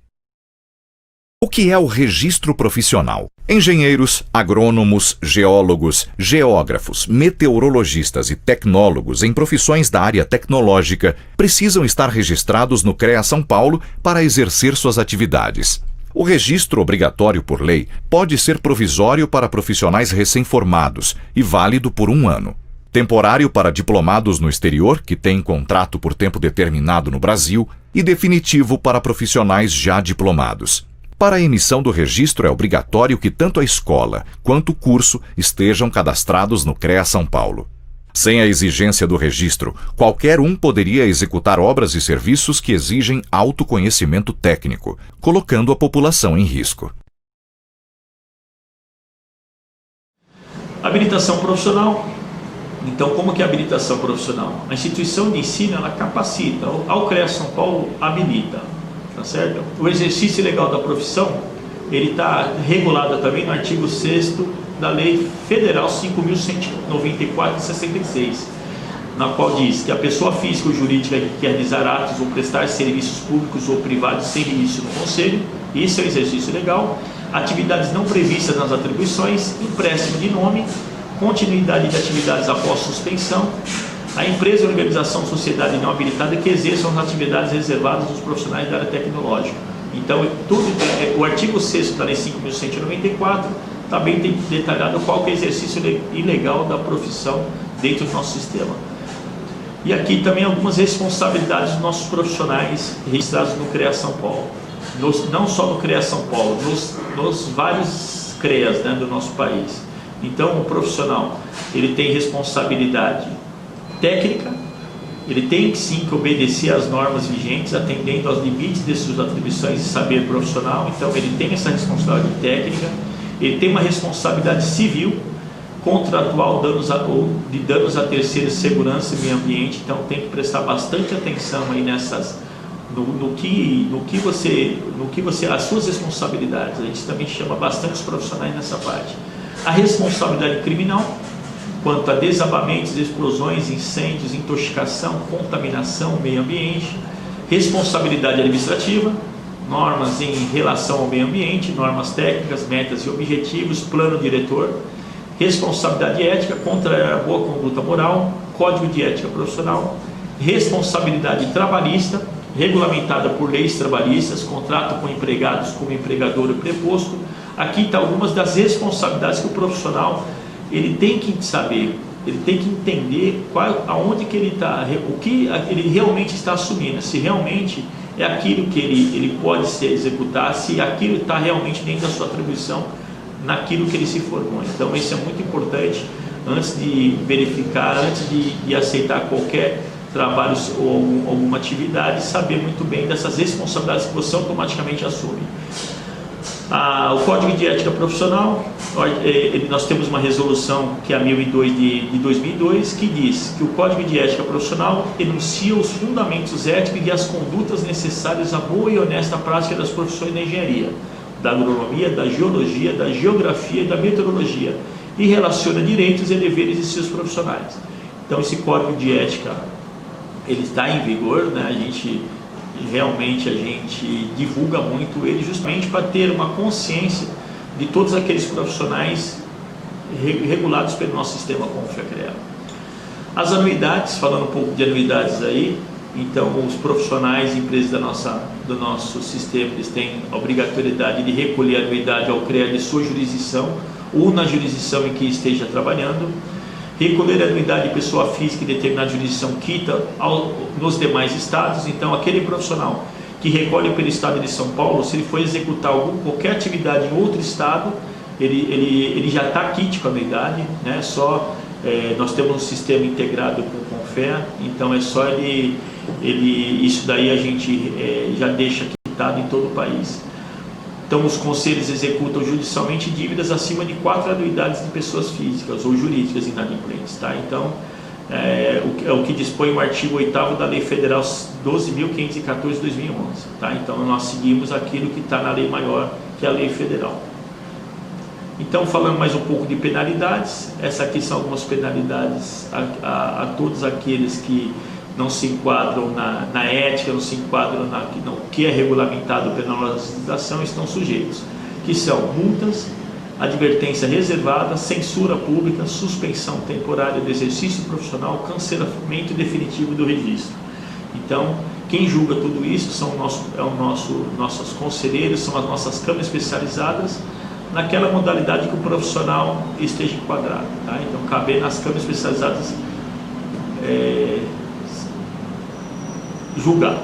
O que é o registro profissional? Engenheiros, agrônomos, geólogos, geógrafos, meteorologistas e tecnólogos em profissões da área tecnológica precisam estar registrados no CREA São Paulo para exercer suas atividades. O registro obrigatório por lei pode ser provisório para profissionais recém-formados e válido por 1 ano. Temporário para diplomados no exterior, que têm contrato por tempo determinado no Brasil, e definitivo para profissionais já diplomados. Para a emissão do registro é obrigatório que tanto a escola quanto o curso estejam cadastrados no CREA São Paulo. Sem a exigência do registro, qualquer um poderia executar obras e serviços que exigem autoconhecimento técnico, colocando a população em risco. Habilitação profissional. Então, como que é a habilitação profissional? A instituição de ensino, ela capacita, ao CREA São Paulo habilita, tá certo? O exercício legal da profissão, ele está regulado também no artigo 6º da Lei Federal 5.194 de 66, na qual diz que a pessoa física ou jurídica que quer realizar atos ou prestar serviços públicos ou privados sem limite no Conselho, isso é um exercício legal, atividades não previstas nas atribuições, empréstimo de nome, continuidade de atividades após suspensão, a empresa ou organização de sociedade não habilitada que exerçam as atividades reservadas aos profissionais da área tecnológica. Então, o artigo 6º da Lei 5.194 também tem detalhado qual que é o exercício ilegal da profissão dentro do nosso sistema. E aqui também algumas responsabilidades dos nossos profissionais registrados no CREA São Paulo. Não só no CREA São Paulo, nos vários CREAs, né, do nosso país. Então, o profissional, ele tem responsabilidade técnica, ele tem sim que obedecer às normas vigentes, atendendo aos limites de suas atribuições e saber profissional. Então, ele tem essa responsabilidade técnica, ele tem uma responsabilidade civil, contratual de danos a terceiros, segurança e meio ambiente. Então, tem que prestar bastante atenção aí nessas, as suas responsabilidades. A gente também chama bastante os profissionais nessa parte. A responsabilidade criminal, quanto a desabamentos, explosões, incêndios, intoxicação, contaminação, meio ambiente. Responsabilidade administrativa, normas em relação ao meio ambiente, normas técnicas, metas e objetivos, plano diretor. Responsabilidade ética, contra a boa conduta moral, código de ética profissional. Responsabilidade trabalhista, regulamentada por leis trabalhistas, contrato com empregados como empregador e preposto. Aqui está algumas das responsabilidades que o profissional ele tem que saber, ele tem que entender aonde que ele está, o que ele realmente está assumindo, se realmente é aquilo que ele pode se executar, se aquilo está realmente dentro da sua atribuição, naquilo que ele se formou. Então isso é muito importante antes de verificar, antes de aceitar qualquer trabalho ou alguma atividade, saber muito bem dessas responsabilidades que você automaticamente assume. O Código de Ética Profissional, nós temos uma resolução que é a 1002 de 2002, que diz que o Código de Ética Profissional enuncia os fundamentos éticos e as condutas necessárias à boa e honesta prática das profissões da engenharia, da agronomia, da geologia, da geografia e da meteorologia, e relaciona direitos e deveres de seus profissionais. Então esse Código de Ética, ele está em vigor, né? A gente divulga muito ele justamente para ter uma consciência de todos aqueles profissionais regulados pelo nosso sistema como FECREA. As anuidades, falando um pouco de anuidades aí, então os profissionais, empresas do nosso sistema, eles têm a obrigatoriedade de recolher a anuidade ao CREA de sua jurisdição ou na jurisdição em que esteja trabalhando. Recolher a anuidade de pessoa física em determinada jurisdição quita nos demais estados. Então, aquele profissional que recolhe pelo estado de São Paulo, se ele for executar qualquer atividade em outro estado, ele já está quite com a anuidade, né? Nós temos um sistema integrado com o Confea, então é só isso daí a gente já deixa quitado em todo o país. Então, os conselhos executam judicialmente dívidas acima de 4 anuidades de pessoas físicas ou jurídicas inadimplentes. Tá? Então, é o que dispõe o artigo 8º da Lei Federal 12.514 de 2011. Tá? Então, nós seguimos aquilo que está na lei maior, que é a Lei Federal. Então, falando mais um pouco de penalidades, essas aqui são algumas penalidades a todos aqueles que não se enquadram na ética, não se enquadram no que é regulamentado pela legislação, estão sujeitos, que são multas, advertência reservada, censura pública, suspensão temporária do exercício profissional, cancelamento definitivo do registro. Então, Quem julga tudo isso são nossos conselheiros, são as nossas câmaras especializadas, naquela modalidade que o profissional esteja enquadrado. Tá? Então, cabe nas câmaras especializadas julgar.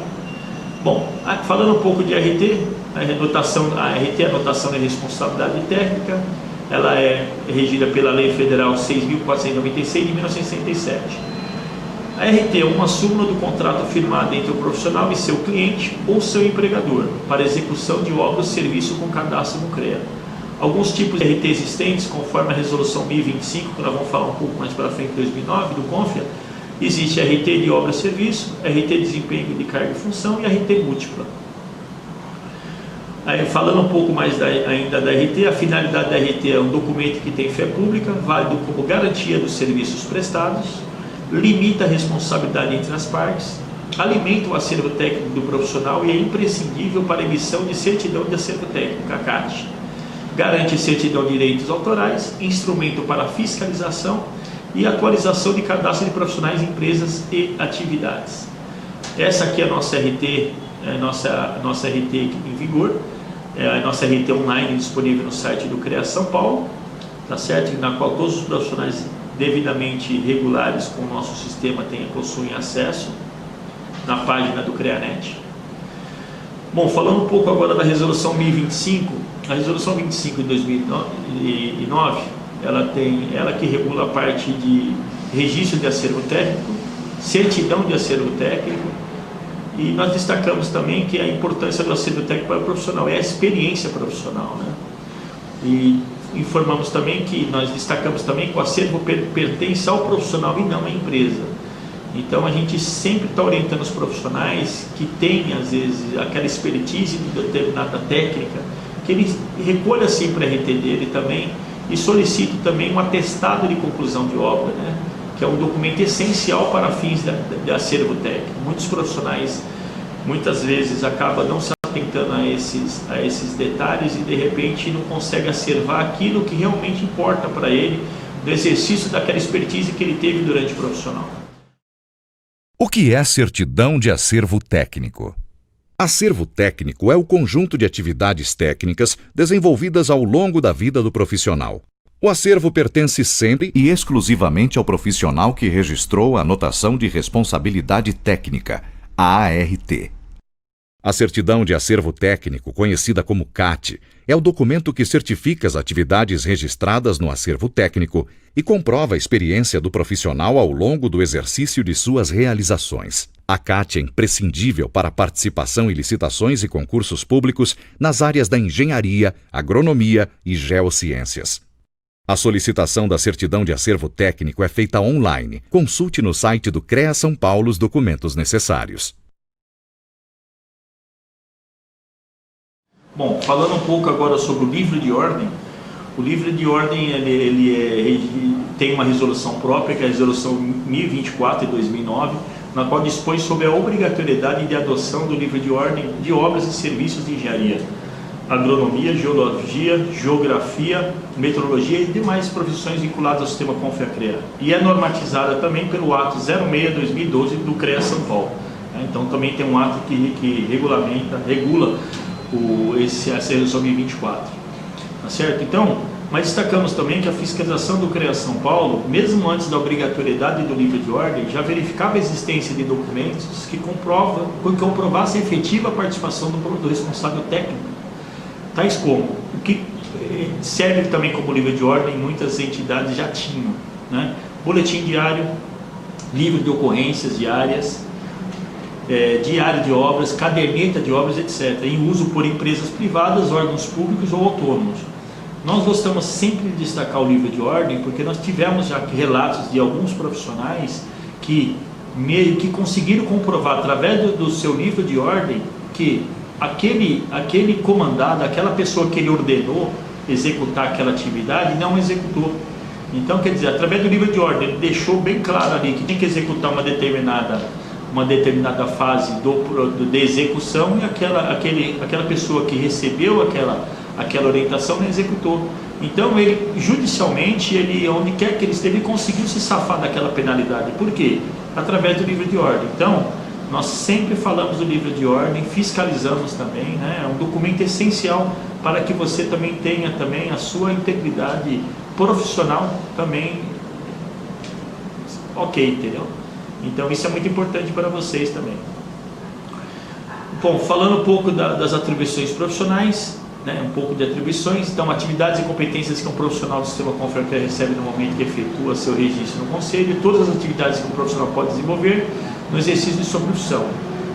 Bom, falando um pouco de RT, a RT é a anotação de responsabilidade técnica, ela é regida pela Lei Federal 6.496 de 1967. A RT é uma súmula do contrato firmado entre o profissional e seu cliente ou seu empregador para execução de obra ou serviço com cadastro no CREA. Alguns tipos de RT existentes, conforme a resolução 1025, que nós vamos falar um pouco mais para frente, 2009, do CONFIA, existe RT de obra e serviço, RT de desempenho de carga e função e RT múltipla. Aí, falando um pouco mais ainda da RT, a finalidade da RT é um documento que tem fé pública, válido como garantia dos serviços prestados, limita a responsabilidade entre as partes, alimenta o acervo técnico do profissional e é imprescindível para a emissão de certidão de acervo técnico, a CAT. Garante certidão de direitos autorais, instrumento para fiscalização e atualização de cadastro de profissionais, empresas e atividades. Essa aqui é a nossa RT, nossa RT em vigor, a nossa RT online disponível no site do CREA São Paulo, tá certo? Na qual todos os profissionais devidamente regulares com o nosso sistema possuem acesso na página do CREANet. Bom, falando um pouco agora da resolução 1025, a resolução 25 de 2009, ela que regula a parte de registro de acervo técnico, certidão de acervo técnico, e nós destacamos também que a importância do acervo técnico para o profissional é a experiência profissional, né? E informamos também que nós destacamos também que o acervo pertence ao profissional e não à empresa. Então a gente sempre está orientando os profissionais que têm às vezes aquela expertise de determinada técnica, que ele recolha sempre a RT dele também e solicite também um atestado de conclusão de obra, né? Que é um documento essencial para fins de acervo técnico. Muitos profissionais muitas vezes acabam não se atentando a esses detalhes e de repente não consegue acervar aquilo que realmente importa para ele no exercício daquela expertise que ele teve durante o profissional. O que é certidão de acervo técnico? Acervo técnico é o conjunto de atividades técnicas desenvolvidas ao longo da vida do profissional. O acervo pertence sempre e exclusivamente ao profissional que registrou a anotação de responsabilidade técnica, a ART. A certidão de acervo técnico, conhecida como CAT, é o documento que certifica as atividades registradas no acervo técnico e comprova a experiência do profissional ao longo do exercício de suas realizações. A CAT é imprescindível para a participação em licitações e concursos públicos nas áreas da engenharia, agronomia e geociências. A solicitação da certidão de acervo técnico é feita online. Consulte no site do CREA São Paulo os documentos necessários. Bom, falando um pouco agora sobre o livro de ordem, o livro de ordem tem uma resolução própria, que é a resolução 1024 de 2009, na qual dispõe sobre a obrigatoriedade de adoção do livro de ordem de obras e serviços de engenharia, agronomia, geologia, geografia, meteorologia e demais profissões vinculadas ao sistema CONFIA-CREA. E é normatizada também pelo ato 06/2012 do CREA São Paulo. Então também tem um ato que regula essa resolução 1024. Tá certo? Então, mas destacamos também que a fiscalização do CREA São Paulo, mesmo antes da obrigatoriedade do livro de ordem, já verificava a existência de documentos que comprovassem a efetiva participação do responsável técnico, tais como o que serve também como livro de ordem, muitas entidades já tinham, né? Boletim diário, livro de ocorrências diárias, diário de obras, caderneta de obras, etc., em uso por empresas privadas, órgãos públicos ou autônomos. Nós gostamos sempre de destacar o livro de ordem porque nós tivemos já relatos de alguns profissionais que conseguiram comprovar através do seu livro de ordem que aquele comandado, aquela pessoa que ele ordenou executar aquela atividade, não executou. Então, quer dizer, através do livro de ordem, ele deixou bem claro ali que tinha que executar uma determinada fase de execução e aquela pessoa que recebeu aquela orientação não executou. Então, ele, judicialmente, onde quer que ele esteve, ele conseguiu se safar daquela penalidade. Por quê? Através do livro de ordem. Então, Nós sempre falamos do livro de ordem, fiscalizamos também, né? É um documento essencial para que você também tenha também a sua integridade profissional também ok, entendeu? Então isso é muito importante para vocês também. Bom, falando um pouco das atribuições profissionais, né? Um pouco de atribuições, então atividades e competências que um profissional do sistema Confracrea recebe no momento que efetua seu registro no conselho, todas as atividades que um profissional pode desenvolver no exercício de sua profissão.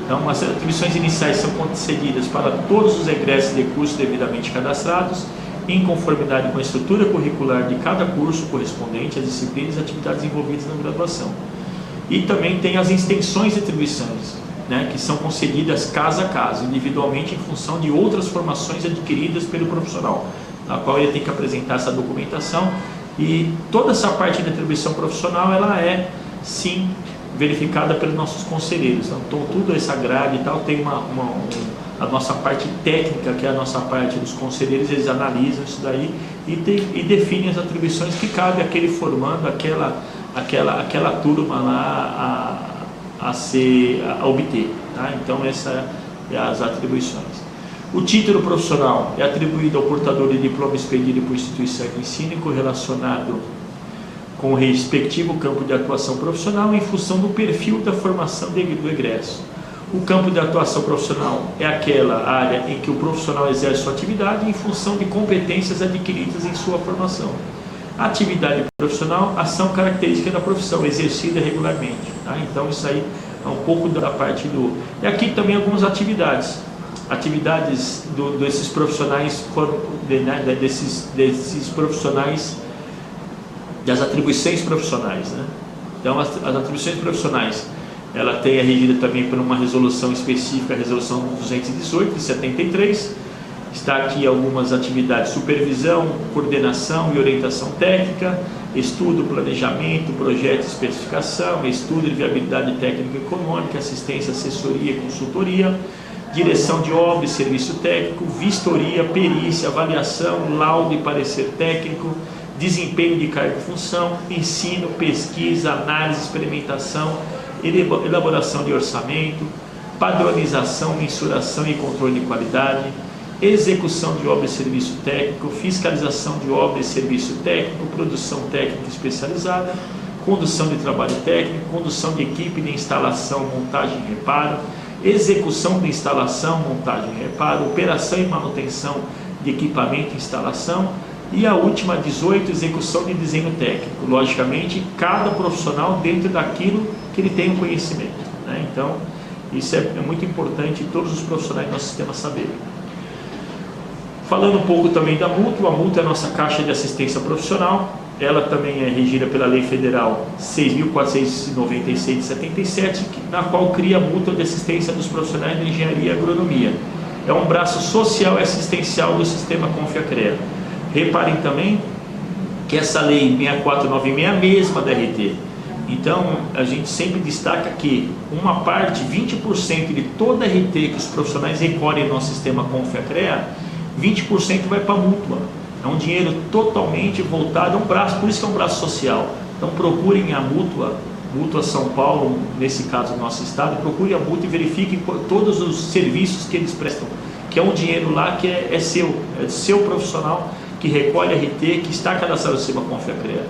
Então, as atribuições iniciais são concedidas para todos os egressos de cursos devidamente cadastrados, em conformidade com a estrutura curricular de cada curso correspondente às disciplinas e atividades envolvidas na graduação. E também tem as extensões de atribuições, né, que são concedidas caso a caso, individualmente em função de outras formações adquiridas pelo profissional, na qual ele tem que apresentar essa documentação. E toda essa parte de atribuição profissional, ela é, sim, verificada pelos nossos conselheiros. Então, toda essa grade e tal tem a nossa parte técnica, que é a nossa parte dos conselheiros, eles analisam isso daí e definem as atribuições que cabe àquele formando, aquela turma lá a obter. Tá? Então, essas são as atribuições. O título profissional é atribuído ao portador de diploma expedido por instituição de ensino correlacionado com o respectivo campo de atuação profissional em função do perfil da formação do egresso. O campo de atuação profissional é aquela área em que o profissional exerce sua atividade em função de competências adquiridas em sua formação. A atividade profissional, ação característica da profissão, exercida regularmente. Tá? Então, isso aí é um pouco da parte do... E aqui também algumas atividades desses profissionais, desses profissionais, das atribuições profissionais, né? Então, as atribuições profissionais, ela é regida também por uma resolução específica, a resolução 218 de 73. Está aqui algumas atividades: supervisão, coordenação e orientação técnica, estudo, planejamento, projeto e especificação, estudo de viabilidade técnica e econômica, assistência, assessoria e consultoria, direção de obra e serviço técnico, vistoria, perícia, avaliação, laudo e parecer técnico, desempenho de cargo e função, ensino, pesquisa, análise, experimentação, elaboração de orçamento, padronização, mensuração e controle de qualidade, execução de obra e serviço técnico, fiscalização de obra e serviço técnico, produção técnica especializada, condução de trabalho técnico, condução de equipe de instalação, montagem e reparo, execução de instalação, montagem e reparo, operação e manutenção de equipamento e instalação, e a última, 18, execução de desenho técnico. Logicamente, cada profissional dentro daquilo que ele tem um conhecimento, né? Então, isso é muito importante todos os profissionais do nosso sistema saberem. Falando um pouco também da mútua, a mútua é a nossa caixa de assistência profissional. Ela também é regida pela Lei Federal 6.496 de 77, na qual cria a mútua de assistência dos profissionais de engenharia e agronomia. É um braço social e assistencial do sistema Confracrea. Reparem também que essa lei 6496 é a mesma da RT. Então, a gente sempre destaca que uma parte, 20% de toda a RT que os profissionais recolhem no nosso sistema Confracrea, 20% vai para a mútua. É um dinheiro totalmente voltado a um braço, por isso que é um braço social. Então, procurem a mútua São Paulo, nesse caso do nosso estado, procurem a mútua e verifiquem todos os serviços que eles prestam, que é um dinheiro lá que é seu profissional, que recolhe a RT, que está cadastrado no sistema Confracrea.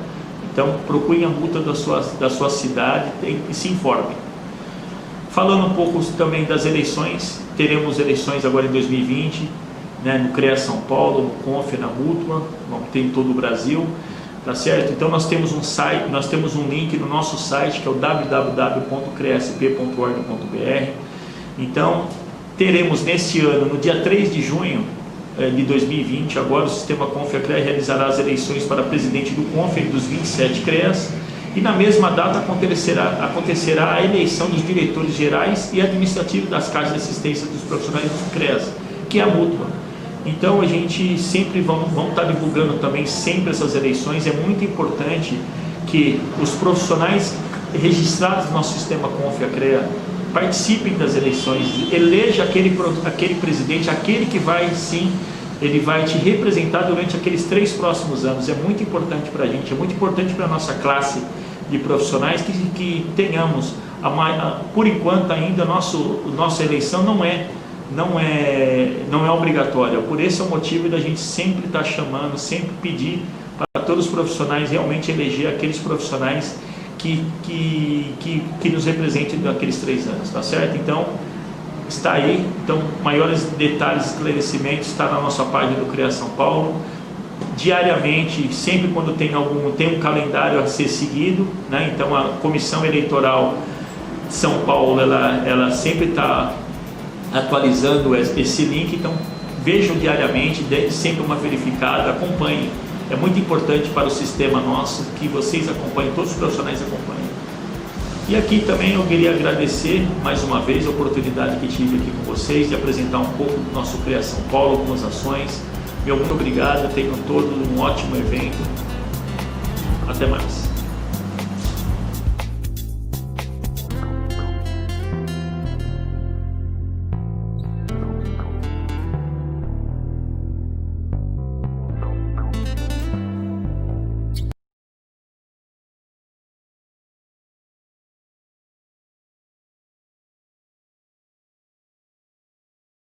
Então, procurem a multa da sua cidade e se informem. Falando um pouco também das eleições, teremos eleições agora em 2020, né, no CREA São Paulo, no Conf, na Mútua, tem em todo o Brasil, tá certo? Então, nós temos um site, nós temos um link no nosso site, que é o www.creasp.org.br. Então, teremos neste ano, no dia 3 de junho, de 2020, agora o sistema Confracrea realizará as eleições para presidente do Conf dos 27 CREAs, e na mesma data acontecerá a eleição dos diretores gerais e administrativos das caixas de assistência dos profissionais dos CREAs, que é a mútua. Então, a gente sempre vamos estar divulgando também sempre essas eleições. É muito importante que os profissionais registrados no nosso sistema Confracrea participem das eleições, eleja aquele presidente, aquele que vai, sim, ele vai te representar durante aqueles 3 próximos anos. É muito importante para a gente, é muito importante para a nossa classe de profissionais que tenhamos por enquanto ainda nossa eleição não é obrigatória. Por esse é o motivo da gente sempre estar chamando, sempre pedir para todos os profissionais realmente eleger aqueles profissionais que nos representem daqueles 3 anos, tá certo? Então, está aí. Então, maiores detalhes, esclarecimentos, está na nossa página do CREA São Paulo. Diariamente, sempre quando tem um calendário a ser seguido, né? Então, a Comissão Eleitoral de São Paulo, ela sempre está atualizando esse link. Então, vejam diariamente, dê sempre uma verificada, acompanhem. É muito importante para o sistema nosso que vocês acompanhem, todos os profissionais acompanhem. E aqui também eu queria agradecer mais uma vez a oportunidade que tive aqui com vocês de apresentar um pouco do nosso CREA São Paulo, algumas ações. Meu muito obrigado, tenham todos um ótimo evento. Até mais.